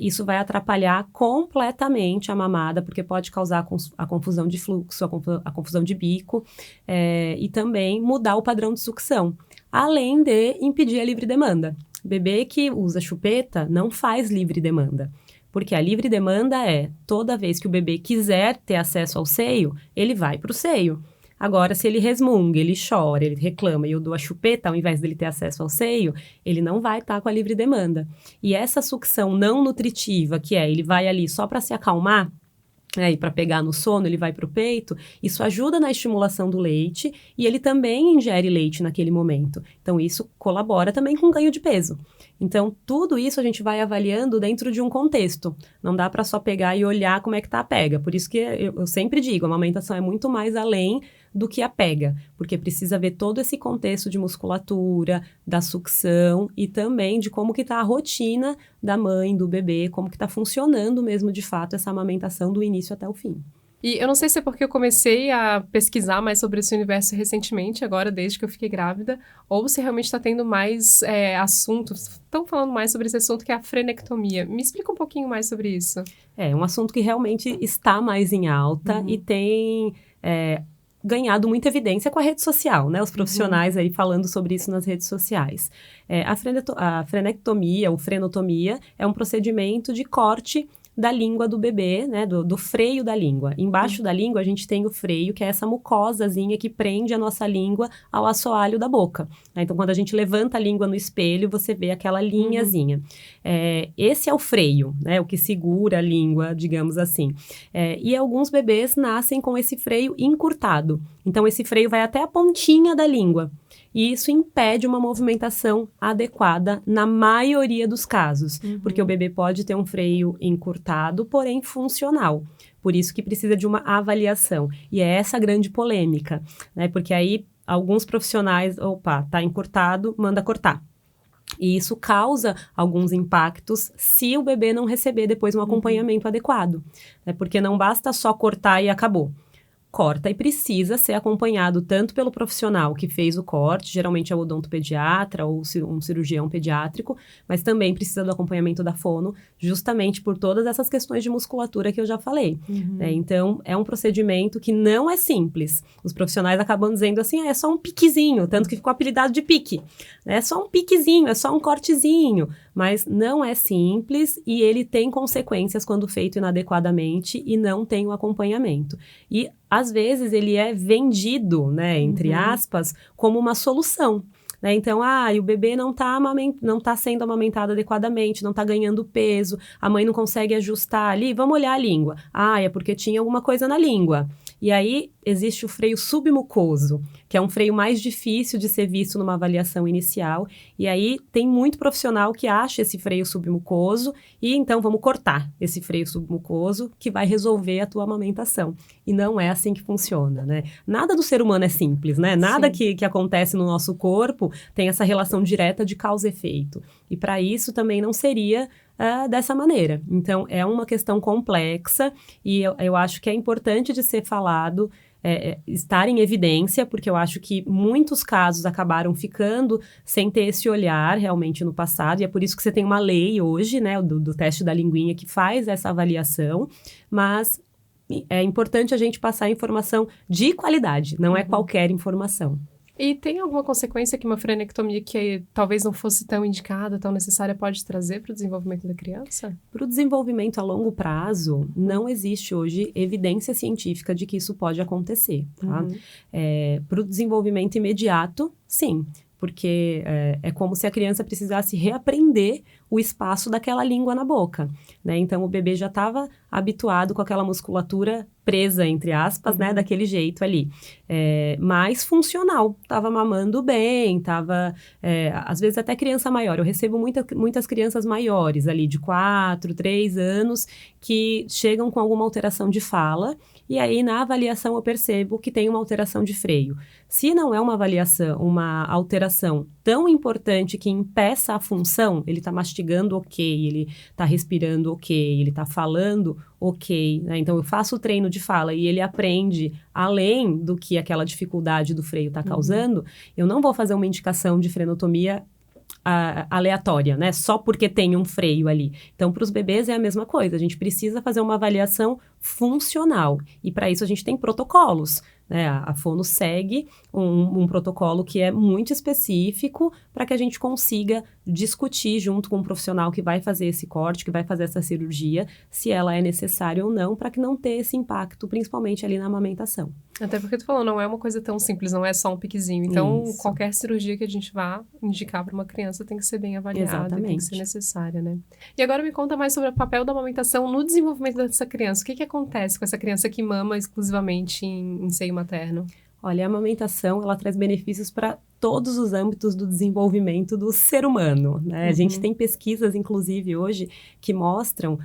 isso vai atrapalhar completamente a mamada, porque pode causar a confusão de fluxo, a confusão de bico, e também mudar o padrão de sucção, além de impedir a livre demanda. Bebê que usa chupeta não faz livre demanda. Porque a livre demanda é, toda vez que o bebê quiser ter acesso ao seio, ele vai para o seio. Agora, se ele resmunga, ele chora, ele reclama e eu dou a chupeta, ao invés dele ter acesso ao seio, ele não vai estar com a livre demanda. E essa sucção não nutritiva, que ele vai ali só para se acalmar, e para pegar no sono, ele vai para o peito, isso ajuda na estimulação do leite e ele também ingere leite naquele momento. Então, isso colabora também com o ganho de peso. Então, tudo isso a gente vai avaliando dentro de um contexto. Não dá para só pegar e olhar como é que tá a pega. Por isso que eu sempre digo, a amamentação é muito mais além do que a pega, porque precisa ver todo esse contexto de musculatura, da sucção e também de como que tá a rotina da mãe, do bebê, como que tá funcionando mesmo de fato essa amamentação do início até o fim. E eu não sei se é porque eu comecei a pesquisar mais sobre esse universo recentemente, agora desde que eu fiquei grávida, ou se realmente está tendo mais assuntos, estão falando mais sobre esse assunto que é a frenectomia. Me explica um pouquinho mais sobre isso. É um assunto que realmente está mais em alta e tem ganhado muita evidência com a rede social, né? Os profissionais aí falando sobre isso nas redes sociais. A frenectomia ou frenotomia é um procedimento de corte da língua do bebê, né, do freio da língua. Embaixo da língua a gente tem o freio, que é essa mucosazinha que prende a nossa língua ao assoalho da boca. Né? Então, quando a gente levanta a língua no espelho, você vê aquela linhazinha. Esse é o freio, né, o que segura a língua, digamos assim. E alguns bebês nascem com esse freio encurtado. Então, esse freio vai até a pontinha da língua. E isso impede uma movimentação adequada na maioria dos casos, porque o bebê pode ter um freio encurtado, porém funcional. Por isso que precisa de uma avaliação. E é essa a grande polêmica, né? Porque aí alguns profissionais, tá encurtado, manda cortar. E isso causa alguns impactos se o bebê não receber depois um acompanhamento adequado. Né? Porque não basta só cortar e acabou. Corta e precisa ser acompanhado tanto pelo profissional que fez o corte, geralmente é o odontopediatra ou um cirurgião pediátrico, mas também precisa do acompanhamento da fono, justamente por todas essas questões de musculatura que eu já falei. Né? Então, é um procedimento que não é simples. Os profissionais acabam dizendo assim, é só um piquezinho, tanto que ficou apelidado de pique. É só um piquezinho, é só um cortezinho, mas não é simples e ele tem consequências quando feito inadequadamente e não tem o acompanhamento. E às vezes ele é vendido, né, entre aspas, como uma solução. Né? Então, o bebê não tá sendo amamentado adequadamente, não tá ganhando peso, a mãe não consegue ajustar ali, vamos olhar a língua. É porque tinha alguma coisa na língua. E aí, existe o freio submucoso, que é um freio mais difícil de ser visto numa avaliação inicial. E aí, tem muito profissional que acha esse freio submucoso e então vamos cortar esse freio submucoso que vai resolver a tua amamentação. E não é assim que funciona, né? Nada do ser humano é simples, né? Nada que acontece no nosso corpo tem essa relação direta de causa e efeito. E para isso também não seria dessa maneira. Então, é uma questão complexa e eu acho que é importante de ser falado, estar em evidência, porque eu acho que muitos casos acabaram ficando sem ter esse olhar realmente no passado, e é por isso que você tem uma lei hoje, né, do teste da linguinha que faz essa avaliação, mas é importante a gente passar informação de qualidade, não é qualquer informação. E tem alguma consequência que uma frenectomia que talvez não fosse tão indicada, tão necessária, pode trazer para o desenvolvimento da criança? Para o desenvolvimento a longo prazo, não existe hoje evidência científica de que isso pode acontecer. Tá? Para o desenvolvimento imediato, sim. Porque é como se a criança precisasse reaprender o espaço daquela língua na boca, né? Então, o bebê já estava habituado com aquela musculatura presa, entre aspas, né? Daquele jeito ali. Mais funcional, estava mamando bem, estava... às vezes até criança maior. Eu recebo muitas crianças maiores ali, de 4, 3 anos, que chegam com alguma alteração de fala, e aí na avaliação eu percebo que tem uma alteração de freio. Se não é uma alteração tão importante que impeça a função, ele está mastigando ok, ele está respirando ok, ele está falando ok, né? Então eu faço o treino de fala e ele aprende além do que aquela dificuldade do freio está causando, eu não vou fazer uma indicação de frenotomia aleatória, né? Só porque tem um freio ali. Então, para os bebês é a mesma coisa. A gente precisa fazer uma avaliação funcional. E para isso a gente tem protocolos. Né? A fono segue um protocolo que é muito específico para que a gente consiga discutir junto com um profissional que vai fazer esse corte, que vai fazer essa cirurgia, se ela é necessária ou não, para que não ter esse impacto, principalmente ali na amamentação. Até porque tu falou, não é uma coisa tão simples, não é só um piquezinho. Então, qualquer cirurgia que a gente vá indicar para uma criança tem que ser bem avaliada, tem que ser necessária, né? E agora me conta mais sobre o papel da amamentação no desenvolvimento dessa criança. O que acontece com essa criança que mama exclusivamente em seio materno? Olha, a amamentação, ela traz benefícios para todos os âmbitos do desenvolvimento do ser humano, né? A gente tem pesquisas, inclusive, hoje, que mostram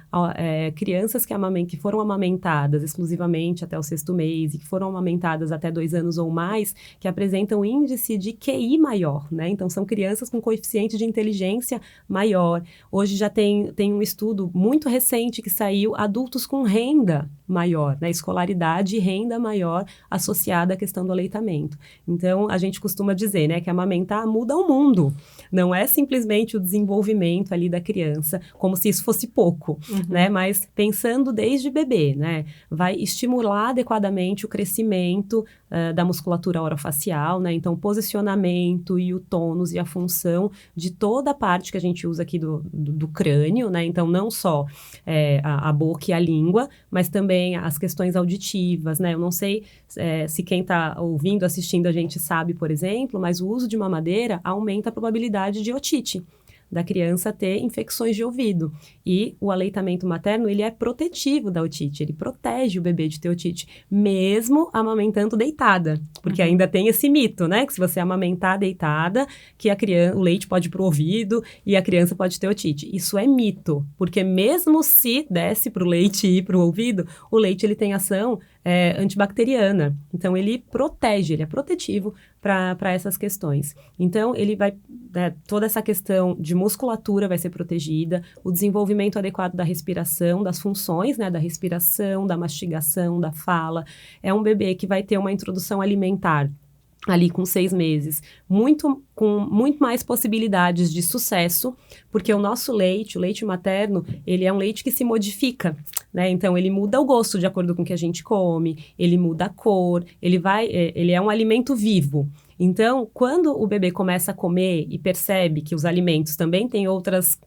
crianças que foram amamentadas exclusivamente até o 6º mês e que foram amamentadas até 2 anos ou mais, que apresentam índice de QI maior, né? Então, são crianças com coeficiente de inteligência maior. Hoje já tem um estudo muito recente que saiu, adultos com renda maior, né? Escolaridade e renda maior associada à questão do aleitamento. Então, a gente costuma dizer, né, que amamentar muda o mundo. Não é simplesmente o desenvolvimento ali da criança, como se isso fosse pouco, né? Mas pensando desde bebê, né? Vai estimular adequadamente o crescimento da musculatura orofacial, né? Então, o posicionamento e o tônus e a função de toda a parte que a gente usa aqui do crânio, né? Então, não só a boca e a língua, mas também as questões auditivas, né? Eu não sei se quem está ouvindo, assistindo a gente sabe, por exemplo, mas o uso de mamadeira aumenta a probabilidade de otite, da criança ter infecções de ouvido. E o aleitamento materno, ele é protetivo da otite, ele protege o bebê de ter otite, mesmo amamentando deitada, porque ainda tem esse mito, né, que se você amamentar deitada, que o leite pode ir pro ouvido e a criança pode ter otite. Isso é mito, porque mesmo se desce pro leite e ir pro ouvido, o leite, ele tem ação antibacteriana. Então, ele protege, ele é protetivo para essas questões. Então, ele vai, toda essa questão de musculatura vai ser protegida, o desenvolvimento adequado da respiração, das funções, né, da respiração, da mastigação, da fala. É um bebê que vai ter uma introdução alimentar ali com 6 meses, com muito mais possibilidades de sucesso, porque o nosso leite, o leite materno, ele é um leite que se modifica, né? Então, ele muda o gosto de acordo com o que a gente come, ele muda a cor, ele é um alimento vivo. Então, quando o bebê começa a comer e percebe que os alimentos também têm outros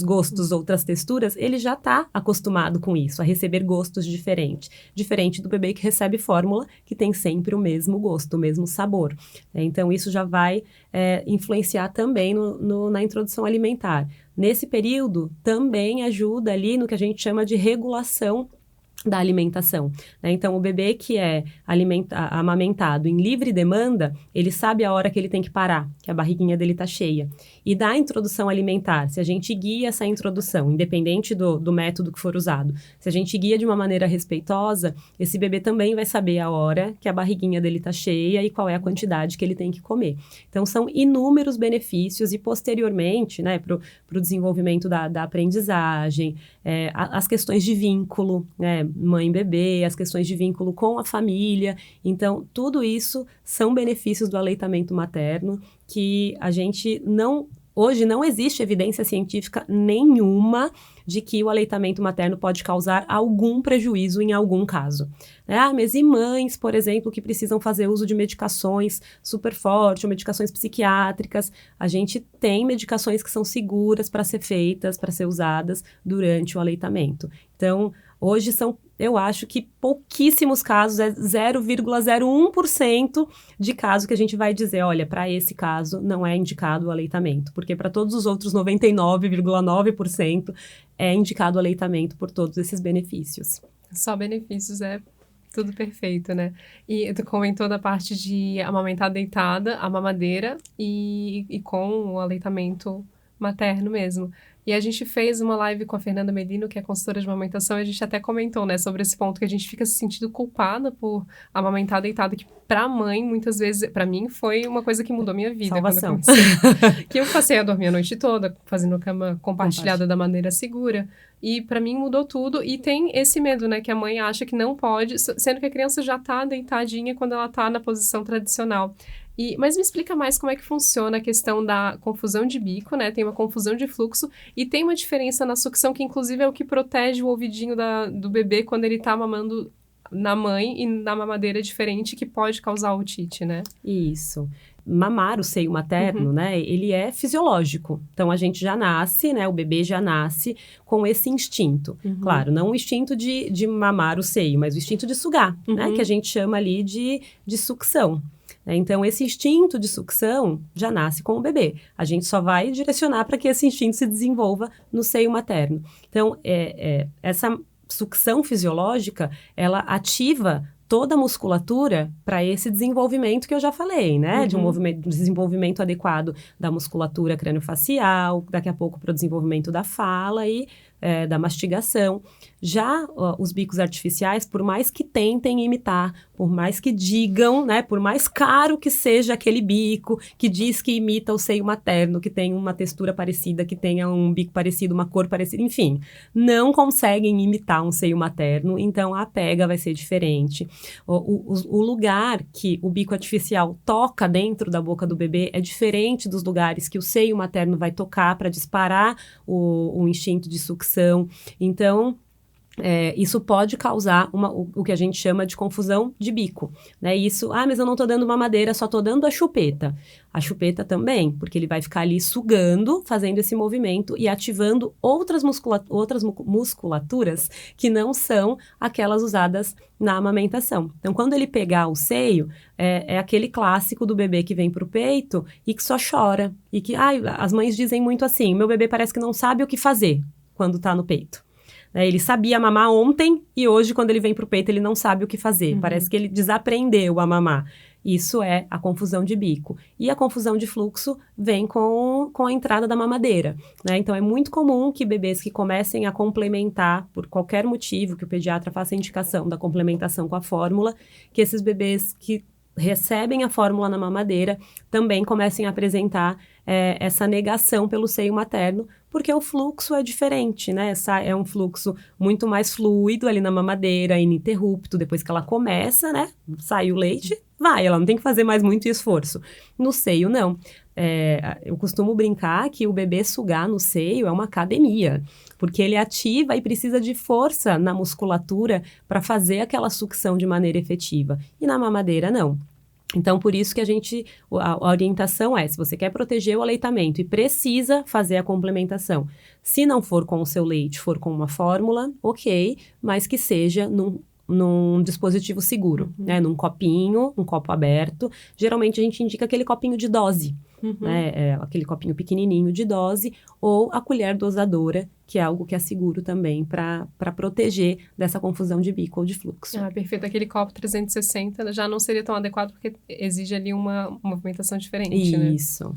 gostos, outras texturas, ele já está acostumado com isso, a receber gostos diferentes. Diferente do bebê que recebe fórmula, que tem sempre o mesmo gosto, o mesmo sabor. Então, isso já vai influenciar também na introdução alimentar. Nesse período, também ajuda ali no que a gente chama de regulação da alimentação, né? Então, o bebê que é amamentado em livre demanda, ele sabe a hora que ele tem que parar, que a barriguinha dele está cheia. E da introdução alimentar, se a gente guia essa introdução, independente do método que for usado, se a gente guia de uma maneira respeitosa, esse bebê também vai saber a hora que a barriguinha dele está cheia e qual é a quantidade que ele tem que comer. Então, são inúmeros benefícios e, posteriormente, né, para o desenvolvimento da aprendizagem, as questões de vínculo, né, mãe e bebê, as questões de vínculo com a família. Então, tudo isso são benefícios do aleitamento materno que a gente hoje não existe evidência científica nenhuma de que o aleitamento materno pode causar algum prejuízo em algum caso. Mas e mães, por exemplo, que precisam fazer uso de medicações super fortes, ou medicações psiquiátricas? A gente tem medicações que são seguras para ser feitas, para ser usadas durante o aleitamento. Então, hoje eu acho que pouquíssimos casos, 0,01% de caso que a gente vai dizer, olha, para esse caso não é indicado o aleitamento, porque para todos os outros 99,9% é indicado o aleitamento por todos esses benefícios. Só benefícios, tudo perfeito, né? E tu comentou da parte de amamentar deitada, a mamadeira e com o aleitamento materno mesmo. E a gente fez uma live com a Fernanda Melino, que é consultora de amamentação, e a gente até comentou, né, sobre esse ponto que a gente fica se sentindo culpada por amamentar deitada, que pra mãe, muitas vezes, pra mim, foi uma coisa que mudou minha vida. Salvação. Que eu passei a dormir a noite toda, fazendo cama compartilhada da maneira segura. E pra mim mudou tudo. E tem esse medo, né, que a mãe acha que não pode, sendo que a criança já tá deitadinha quando ela tá na posição tradicional. Mas me explica mais como é que funciona a questão da confusão de bico, né? Tem uma confusão de fluxo e tem uma diferença na sucção, que inclusive é o que protege o ouvidinho do bebê quando ele tá mamando na mãe, e na mamadeira é diferente, que pode causar otite, né? Isso. Mamar o seio materno, né, ele é fisiológico. Então, a gente já nasce, né, o bebê já nasce com esse instinto. Claro, não o instinto de mamar o seio, mas o instinto de sugar, né, que a gente chama ali de sucção. Então, esse instinto de sucção já nasce com o bebê. A gente só vai direcionar para que esse instinto se desenvolva no seio materno. Então, essa sucção fisiológica, ela ativa toda a musculatura para esse desenvolvimento que eu já falei, né? De um desenvolvimento adequado da musculatura craniofacial, daqui a pouco para o desenvolvimento da fala e da mastigação. Já os bicos artificiais, por mais que tentem imitar, por mais que digam, né, por mais caro que seja aquele bico que diz que imita o seio materno, que tem uma textura parecida, que tenha um bico parecido, uma cor parecida, enfim, não conseguem imitar um seio materno, então a pega vai ser diferente. O lugar que o bico artificial toca dentro da boca do bebê é diferente dos lugares que o seio materno vai tocar para disparar o instinto de sucção. Então, isso pode causar o que a gente chama de confusão de bico, né? Isso, mas eu não tô dando mamadeira, só tô dando a chupeta. A chupeta também, porque ele vai ficar ali sugando, fazendo esse movimento e ativando outras musculaturas que não são aquelas usadas na amamentação. Então, quando ele pegar o seio, é aquele clássico do bebê que vem pro peito e que só chora. E que, as mães dizem muito assim, meu bebê parece que não sabe o que fazer quando tá no peito. Ele sabia mamar ontem e hoje, quando ele vem pro peito, ele não sabe o que fazer. Parece que ele desaprendeu a mamar. Isso é a confusão de bico. E a confusão de fluxo vem com a entrada da mamadeira, né? Então, é muito comum que bebês que comecem a complementar, por qualquer motivo, que o pediatra faça a indicação da complementação com a fórmula, que esses bebês que recebem a fórmula na mamadeira também comecem a apresentar essa negação pelo seio materno, porque o fluxo é diferente, né? É um fluxo muito mais fluido ali na mamadeira, ininterrupto, depois que ela começa, né? Sai o leite, ela não tem que fazer mais muito esforço. No seio, não. Eu costumo brincar que o bebê sugar no seio é uma academia, porque ele ativa e precisa de força na musculatura para fazer aquela sucção de maneira efetiva. E na mamadeira, não. Então, por isso que a orientação é, se você quer proteger o aleitamento e precisa fazer a complementação, se não for com o seu leite, for com uma fórmula, ok, mas que seja num dispositivo seguro, né? Num copinho, um copo aberto. Geralmente a gente indica aquele copinho de dose, né? Aquele copinho pequenininho de dose, ou a colher dosadora, que é algo que é seguro também para proteger dessa confusão de bico ou de fluxo. Perfeito. Aquele copo 360 já não seria tão adequado porque exige ali uma movimentação diferente, né? Isso.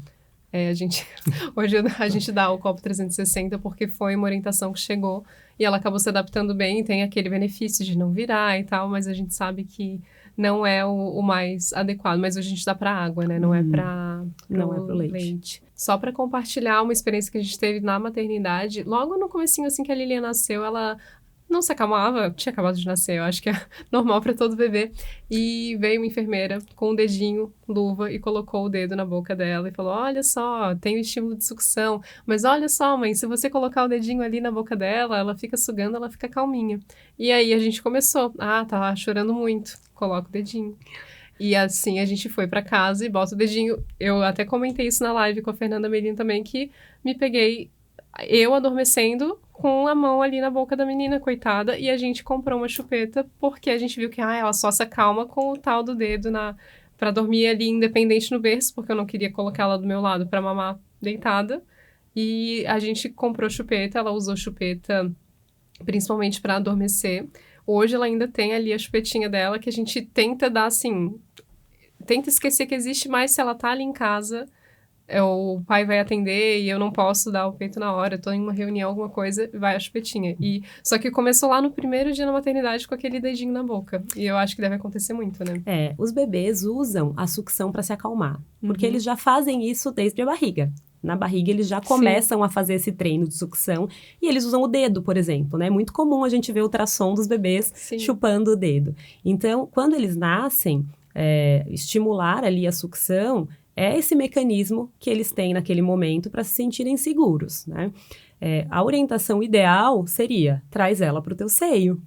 Hoje a gente dá o copo 360 porque foi uma orientação que chegou e ela acabou se adaptando bem, tem aquele benefício de não virar e tal, mas a gente sabe que não é o mais adequado. Mas hoje a gente dá para água, né? Não é para o leite. Só para compartilhar uma experiência que a gente teve na maternidade, logo no comecinho, assim que a Lilian nasceu, ela não se acalmava, tinha acabado de nascer, eu acho que é normal para todo bebê. E veio uma enfermeira com um dedinho, luva, e colocou o dedo na boca dela e falou, olha só, tem o estímulo de sucção, mas olha só, mãe, se você colocar o dedinho ali na boca dela, ela fica sugando, ela fica calminha. E aí a gente começou, tá chorando muito, coloca o dedinho. E assim a gente foi para casa e bota o dedinho. Eu até comentei isso na live com a Fernanda Merino também, que me peguei eu adormecendo com a mão ali na boca da menina, coitada, e a gente comprou uma chupeta porque a gente viu que ela só se acalma com o tal do dedo pra dormir ali independente no berço, porque eu não queria colocar ela do meu lado pra mamar deitada. E a gente comprou chupeta, ela usou chupeta principalmente pra adormecer. Hoje ela ainda tem ali a chupetinha dela, que a gente tenta dar assim, tenta esquecer que existe, mas se ela tá ali em casa, o pai vai atender e eu não posso dar o peito na hora, eu tô em uma reunião, alguma coisa, vai a chupetinha. Só que começou lá no primeiro dia na maternidade com aquele dedinho na boca. E eu acho que deve acontecer muito, né? Os bebês usam a sucção para se acalmar, porque eles já fazem isso desde a barriga. Na barriga, eles já começam a fazer esse treino de sucção e eles usam o dedo, por exemplo, né? É muito comum a gente ver ultrassom dos bebês chupando o dedo. Então, quando eles nascem, estimular ali a sucção é esse mecanismo que eles têm naquele momento para se sentirem seguros, né? A orientação ideal seria, traz ela para o teu seio,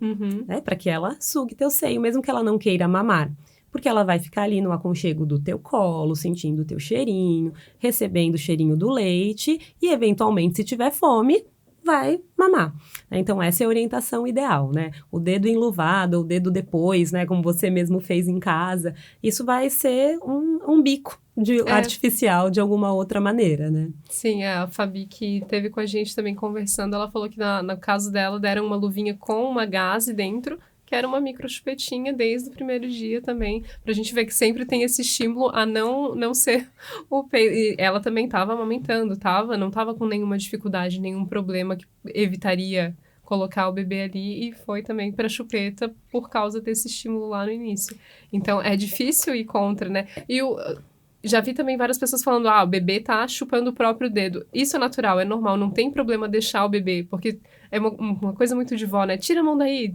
né? Para que ela sugue teu seio, mesmo que ela não queira mamar. Porque ela vai ficar ali no aconchego do teu colo, sentindo o teu cheirinho, recebendo o cheirinho do leite e, eventualmente, se tiver fome, vai mamar. Então, essa é a orientação ideal, né? O dedo enluvado, o dedo depois, né? Como você mesmo fez em casa. Isso vai ser um bico artificial de alguma outra maneira, né? Sim, a Fabi que teve com a gente também conversando, ela falou que no caso dela deram uma luvinha com uma gaze dentro, que era uma micro chupetinha desde o primeiro dia também, pra gente ver que sempre tem esse estímulo a não ser o peito. E ela também tava amamentando, não tava com nenhuma dificuldade, nenhum problema que evitaria colocar o bebê ali, e foi também pra chupeta por causa desse estímulo lá no início. Então, é difícil ir contra, né? E já vi também várias pessoas falando, o bebê tá chupando o próprio dedo. Isso é natural, é normal, não tem problema deixar o bebê, porque é uma coisa muito de vó, né? Tira a mão daí,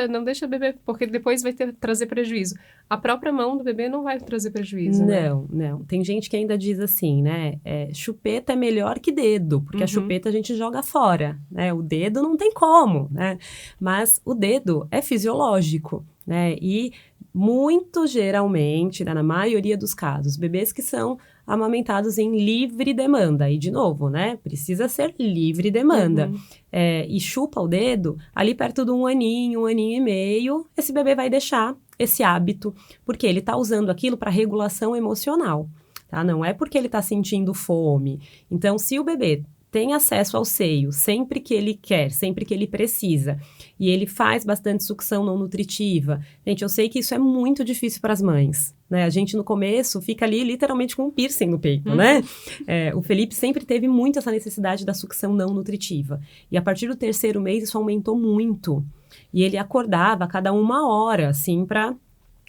não deixa o bebê, porque depois vai trazer prejuízo. A própria mão do bebê não vai trazer prejuízo, né? Não. Tem gente que ainda diz assim, né? Chupeta é melhor que dedo, porque a chupeta a gente joga fora, né? O dedo não tem como, né? Mas o dedo é fisiológico, né? E muito geralmente, na maioria dos casos, bebês que são amamentados em livre demanda. E, de novo, né? Precisa ser livre demanda. E chupa o dedo, ali perto de um aninho e meio, esse bebê vai deixar esse hábito, porque ele está usando aquilo para regulação emocional, tá? Não é porque ele está sentindo fome. Então, se o bebê tem acesso ao seio sempre que ele quer, sempre que ele precisa, e ele faz bastante sucção não nutritiva, gente, eu sei que isso é muito difícil para as mães, né? A gente no começo fica ali literalmente com um piercing no peito, né? O Felipe sempre teve muito essa necessidade da sucção não nutritiva, e a partir do 3º mês isso aumentou muito, e ele acordava a cada 1 hora, assim, para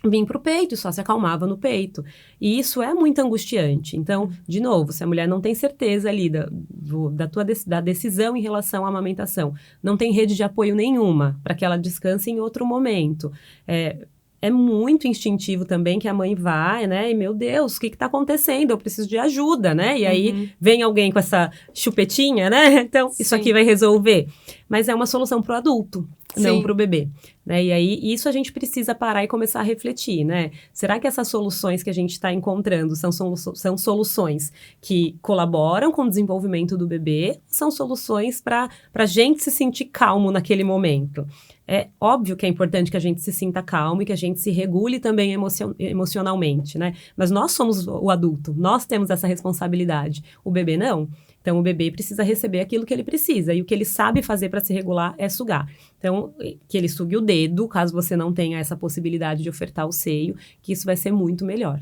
vir para o peito, só se acalmava no peito. E isso é muito angustiante. Então, de novo, se a mulher não tem certeza ali da decisão em relação à amamentação, não tem rede de apoio nenhuma para que ela descanse em outro momento, é muito instintivo também que a mãe vai, né? E, meu Deus, o que está acontecendo? Eu preciso de ajuda, né? E aí vem alguém com essa chupetinha, né? Então, isso aqui vai resolver. Mas é uma solução para o adulto, não para o bebê. Né? E aí, isso a gente precisa parar e começar a refletir, né? Será que essas soluções que a gente está encontrando são soluções que colaboram com o desenvolvimento do bebê? São soluções para a gente se sentir calmo naquele momento? É óbvio que é importante que a gente se sinta calmo e que a gente se regule também emocionalmente, né? Mas nós somos o adulto, nós temos essa responsabilidade. O bebê não. Então, o bebê precisa receber aquilo que ele precisa. E o que ele sabe fazer para se regular é sugar. Então, que ele sugue o dedo, caso você não tenha essa possibilidade de ofertar o seio, que isso vai ser muito melhor.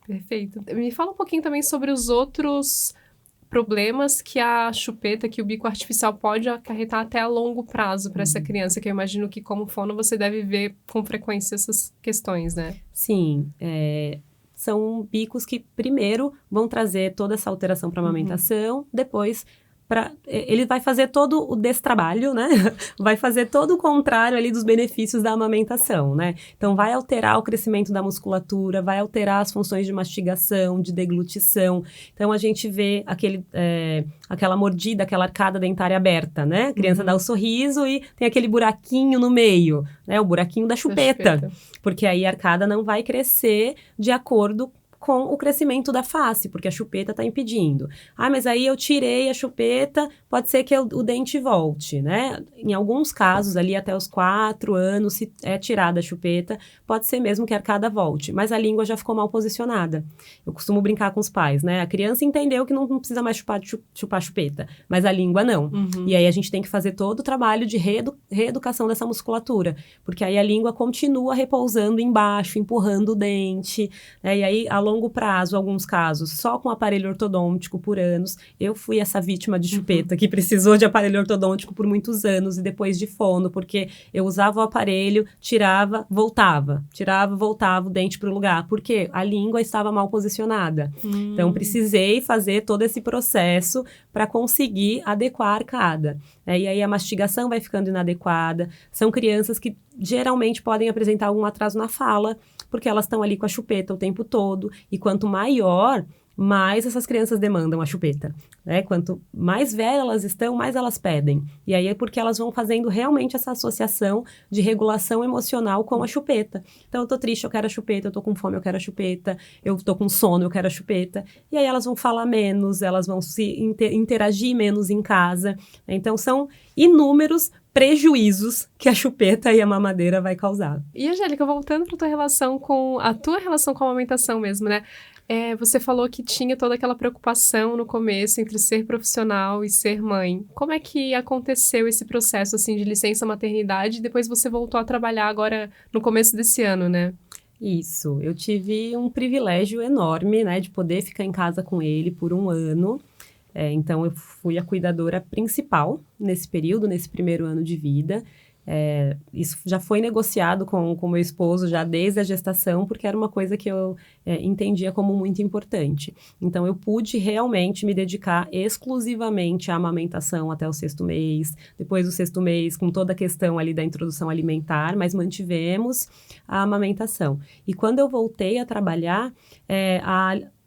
Perfeito. Me fala um pouquinho também sobre os outros problemas que a chupeta, que o bico artificial pode acarretar até a longo prazo para essa criança, que eu imagino que como fono você deve ver com frequência essas questões, né? Sim, são bicos que primeiro vão trazer toda essa alteração para a amamentação, depois ele vai fazer todo o destrabalho, né? Vai fazer todo o contrário ali dos benefícios da amamentação, né? Então, vai alterar o crescimento da musculatura, vai alterar as funções de mastigação, de deglutição. Então, a gente vê aquela mordida, aquela arcada dentária aberta, né? A criança dá o sorriso e tem aquele buraquinho no meio, né? O buraquinho da chupeta. Porque aí a arcada não vai crescer de acordo com o crescimento da face, porque a chupeta está impedindo. Ah, mas aí eu tirei a chupeta, pode ser que o dente volte, né? Em alguns casos, ali até os 4 anos, se é tirada a chupeta, pode ser mesmo que a arcada volte, mas a língua já ficou mal posicionada. Eu costumo brincar com os pais, né? A criança entendeu que não precisa mais chupar chupeta, mas a língua não. E aí a gente tem que fazer todo o trabalho de reeducação dessa musculatura, porque aí a língua continua repousando embaixo, empurrando o dente, né? E aí, a longo prazo, alguns casos, só com aparelho ortodôntico por anos. Eu fui essa vítima de chupeta que precisou de aparelho ortodôntico por muitos anos e depois de fono, porque eu usava o aparelho, tirava, voltava o dente para o lugar, porque a língua estava mal posicionada. Então, precisei fazer todo esse processo para conseguir adequar a arcada. E aí a mastigação vai ficando inadequada. São crianças que geralmente podem apresentar algum atraso na fala, porque elas estão ali com a chupeta o tempo todo, e quanto maior, mais essas crianças demandam a chupeta, né? Quanto mais velhas elas estão, mais elas pedem. E aí é porque elas vão fazendo realmente essa associação de regulação emocional com a chupeta. Então, eu tô triste, eu quero a chupeta, eu tô com fome, eu quero a chupeta, eu tô com sono, eu quero a chupeta. E aí elas vão falar menos, elas vão se interagir menos em casa. Então, são inúmeros prejuízos que a chupeta e a mamadeira vai causar. E, Angélica, voltando para a tua relação com a amamentação mesmo, né? Você falou que tinha toda aquela preocupação no começo entre ser profissional e ser mãe. Como é que aconteceu esse processo, assim, de licença maternidade e depois você voltou a trabalhar agora no começo desse ano, né? Isso, eu tive um privilégio enorme, né, de poder ficar em casa com ele por 1 ano. Então, eu fui a cuidadora principal nesse período, nesse primeiro ano de vida. Isso já foi negociado com meu esposo já desde a gestação, porque era uma coisa que eu entendia como muito importante. Então, eu pude realmente me dedicar exclusivamente à amamentação até o 6º mês. Depois do 6º mês, com toda a questão ali da introdução alimentar, mas mantivemos a amamentação. E quando eu voltei a trabalhar,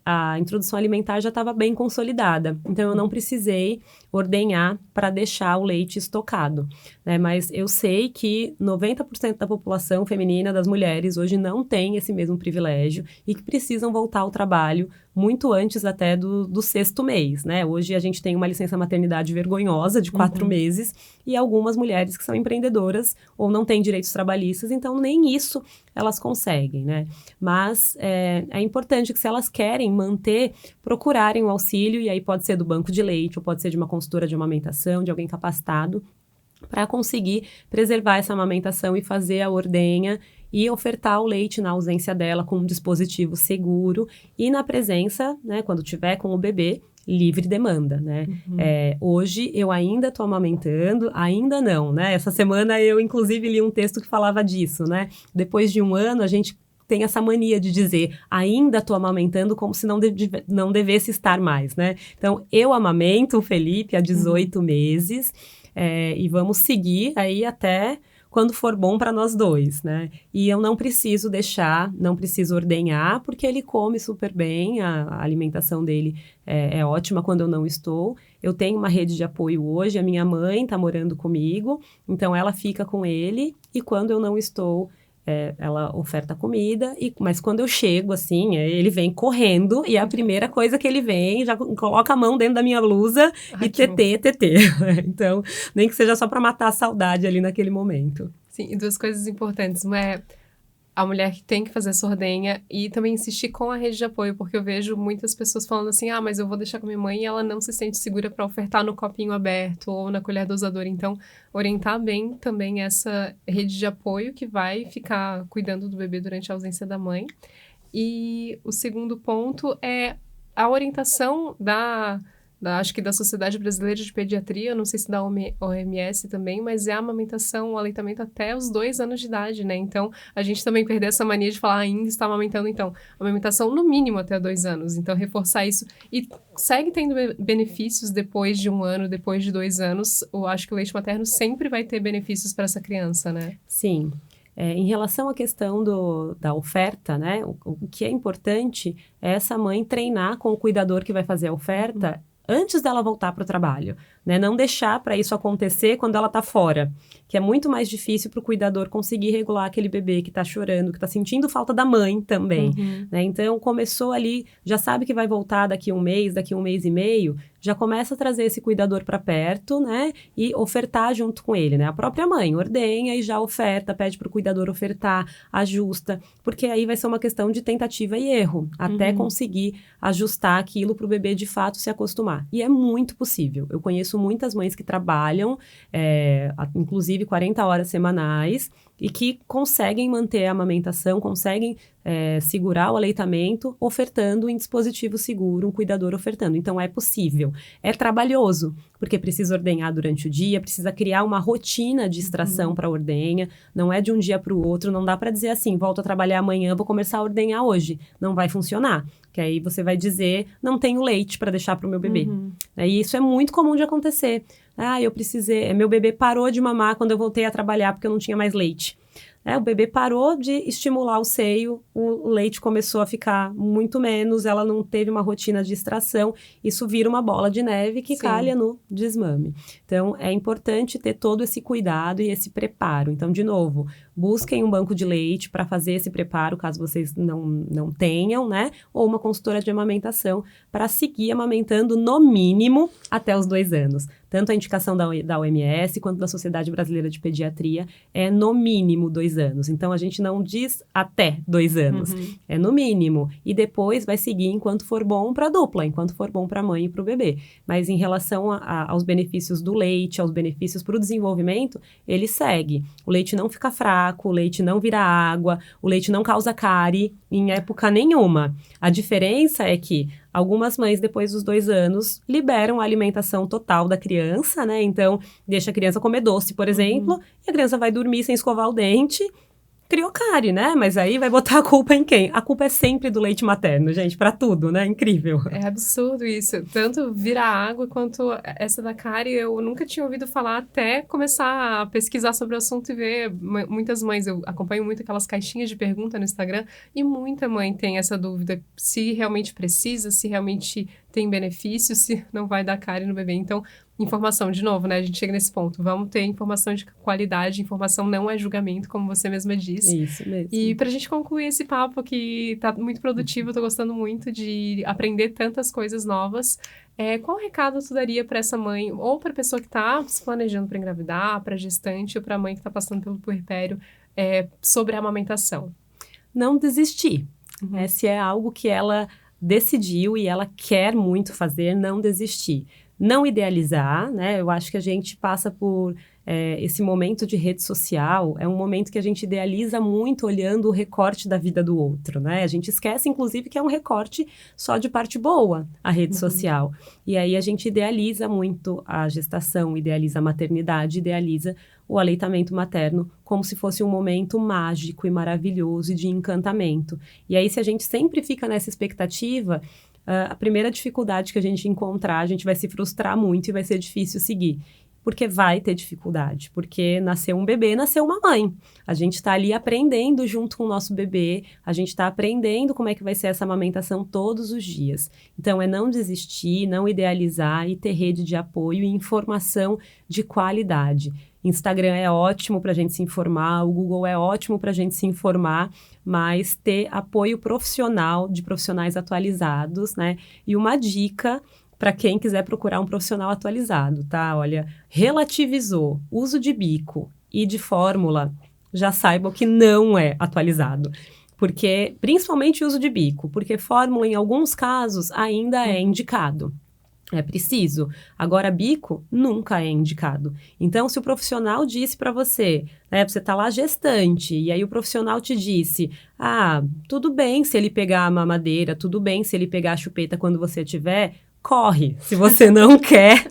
a introdução alimentar já estava bem consolidada. Então, eu não precisei ordenhar para deixar o leite estocado, né? Mas eu sei que 90% da população feminina, das mulheres, hoje não tem esse mesmo privilégio e que precisam voltar ao trabalho muito antes até do 6º mês, né? Hoje a gente tem uma licença maternidade vergonhosa de 4 meses e algumas mulheres que são empreendedoras ou não têm direitos trabalhistas, então nem isso elas conseguem, né? Mas é importante que se elas querem manter, procurarem o auxílio, e aí pode ser do banco de leite ou pode ser de uma consultora de amamentação, de alguém capacitado, para conseguir preservar essa amamentação e fazer a ordenha e ofertar o leite na ausência dela com um dispositivo seguro e na presença, né, quando tiver com o bebê, livre demanda, né? Hoje eu ainda estou amamentando, ainda não, né? Essa semana eu inclusive li um texto que falava disso, né? Depois de um ano a gente tem essa mania de dizer, ainda estou amamentando, como se não devesse estar mais, né? Então, eu amamento o Felipe há 18 meses, e vamos seguir aí até quando for bom para nós dois, né? E eu não preciso ordenhar, porque ele come super bem, a alimentação dele é ótima quando eu não estou. Eu tenho uma rede de apoio hoje, a minha mãe está morando comigo, então ela fica com ele, e quando eu não estou, ela oferta comida, mas quando eu chego, assim, ele vem correndo, e a primeira coisa que ele vem, já coloca a mão dentro da minha blusa e tetê. Então, nem que seja só para matar a saudade ali naquele momento. Sim, e 2 coisas importantes. Uma é a mulher que tem que fazer essa ordenha e também insistir com a rede de apoio, porque eu vejo muitas pessoas falando assim, mas eu vou deixar com a minha mãe, e ela não se sente segura para ofertar no copinho aberto ou na colher dosadora. Então, orientar bem também essa rede de apoio que vai ficar cuidando do bebê durante a ausência da mãe. E o segundo ponto é a orientação acho que da Sociedade Brasileira de Pediatria, não sei se da OMS também, mas é a amamentação, o aleitamento até os 2 anos de idade, né? Então, a gente também perdeu essa mania de falar, ainda está amamentando, então, amamentação no mínimo até 2 anos. Então, reforçar isso. E segue tendo benefícios depois de 1 ano, depois de 2 anos. Eu acho que o leite materno sempre vai ter benefícios para essa criança, né? Sim. Em relação à questão da oferta, né? O que é importante é essa mãe treinar com o cuidador que vai fazer a oferta antes dela voltar para o trabalho, né? Não deixar para isso acontecer quando ela está fora, que é muito mais difícil para o cuidador conseguir regular aquele bebê que está chorando, que está sentindo falta da mãe também, né? Então, começou ali, já sabe que vai voltar daqui 1 mês, daqui 1 mês e meio, já começa a trazer esse cuidador para perto, né? E ofertar junto com ele, né? A própria mãe ordenha e já oferta, pede para o cuidador ofertar, ajusta, porque aí vai ser uma questão de tentativa e erro, até conseguir ajustar aquilo para o bebê de fato se acostumar. E é muito possível. Eu conheço muitas mães que trabalham, inclusive 40 horas semanais, e que conseguem manter a amamentação, conseguem segurar o aleitamento, ofertando um dispositivo seguro, um cuidador ofertando. Então, é possível. É trabalhoso, porque precisa ordenhar durante o dia, precisa criar uma rotina de extração para a ordenha, não é de um dia para o outro, não dá para dizer assim, volto a trabalhar amanhã, vou começar a ordenhar hoje. Não vai funcionar, que aí você vai dizer, não tenho leite para deixar para o meu bebê. E isso é muito comum de acontecer. Eu precisei, meu bebê parou de mamar quando eu voltei a trabalhar porque eu não tinha mais leite. O bebê parou de estimular o seio, o leite começou a ficar muito menos, ela não teve uma rotina de extração, isso vira uma bola de neve que calha no desmame. Então, é importante ter todo esse cuidado e esse preparo. Então, de novo, busquem um banco de leite para fazer esse preparo, caso vocês não tenham, né? Ou uma consultora de amamentação para seguir amamentando no mínimo até os 2 anos. Tanto a indicação da OMS quanto da Sociedade Brasileira de Pediatria é no mínimo 2 anos. Então, a gente não diz até 2 anos. É no mínimo. E depois vai seguir enquanto for bom para a dupla, enquanto for bom para a mãe e para o bebê. Mas em relação aos benefícios do leite, aos benefícios para o desenvolvimento, ele segue. O leite não fica fraco, o leite não vira água, o leite não causa cárie em época nenhuma. A diferença é que algumas mães, depois dos 2 anos, liberam a alimentação total da criança, né? Então, deixa a criança comer doce, por exemplo, e a criança vai dormir sem escovar o dente, criou cárie, né? Mas aí vai botar a culpa em quem? A culpa é sempre do leite materno, gente, pra tudo, né? Incrível. É absurdo isso. Tanto vira água quanto essa da cárie, eu nunca tinha ouvido falar até começar a pesquisar sobre o assunto e ver muitas mães. Eu acompanho muito aquelas caixinhas de pergunta no Instagram e muita mãe tem essa dúvida se realmente precisa, se realmente tem benefício, se não vai dar cárie no bebê. Então, informação, de novo, né? A gente chega nesse ponto. Vamos ter informação de qualidade, informação não é julgamento, como você mesma disse. Isso mesmo. E pra gente concluir esse papo que tá muito produtivo, eu tô gostando muito de aprender tantas coisas novas. Qual recado tu daria para essa mãe, ou para pessoa que tá se planejando para engravidar, para gestante, ou para mãe que tá passando pelo puerpério, sobre a amamentação? Não desistir. Se é algo que ela decidiu e ela quer muito fazer, não desistir. Não idealizar, né? Eu acho que a gente passa por esse momento de rede social, é um momento que a gente idealiza muito olhando o recorte da vida do outro, né? A gente esquece, inclusive, que é um recorte só de parte boa, a rede social. E aí a gente idealiza muito a gestação, idealiza a maternidade, idealiza o aleitamento materno como se fosse um momento mágico e maravilhoso e de encantamento. E aí, se a gente sempre fica nessa expectativa, a primeira dificuldade que a gente encontrar, a gente vai se frustrar muito e vai ser difícil seguir. Porque vai ter dificuldade, porque nasceu um bebê, nasceu uma mãe. A gente está ali aprendendo junto com o nosso bebê, a gente está aprendendo como é que vai ser essa amamentação todos os dias. Então, é não desistir, não idealizar e ter rede de apoio e informação de qualidade. Instagram é ótimo para a gente se informar, o Google é ótimo para a gente se informar, mas ter apoio profissional, de profissionais atualizados, né? E uma dica para quem quiser procurar um profissional atualizado, tá? Olha, relativizou uso de bico e de fórmula, já saibam que não é atualizado. Porque, principalmente o uso de bico, porque fórmula, em alguns casos, ainda é indicado. É preciso. Agora, bico nunca é indicado. Então, se o profissional disse para você, né, você tá lá gestante, e aí o profissional te disse, tudo bem se ele pegar a mamadeira, tudo bem se ele pegar a chupeta quando você tiver, corre, se você não quer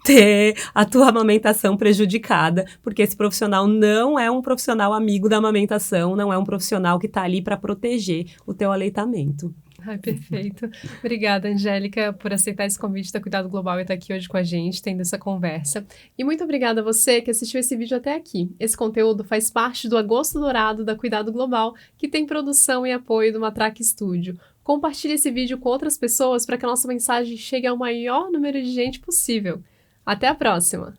ter a tua amamentação prejudicada, porque esse profissional não é um profissional amigo da amamentação, não é um profissional que está ali para proteger o teu aleitamento. Ai, perfeito. Obrigada, Angélica, por aceitar esse convite da Cuidado Global e estar aqui hoje com a gente, tendo essa conversa. E muito obrigada a você que assistiu esse vídeo até aqui. Esse conteúdo faz parte do Agosto Dourado da Cuidado Global, que tem produção e apoio do Matraque Studio. Compartilhe esse vídeo com outras pessoas para que a nossa mensagem chegue ao maior número de gente possível. Até a próxima!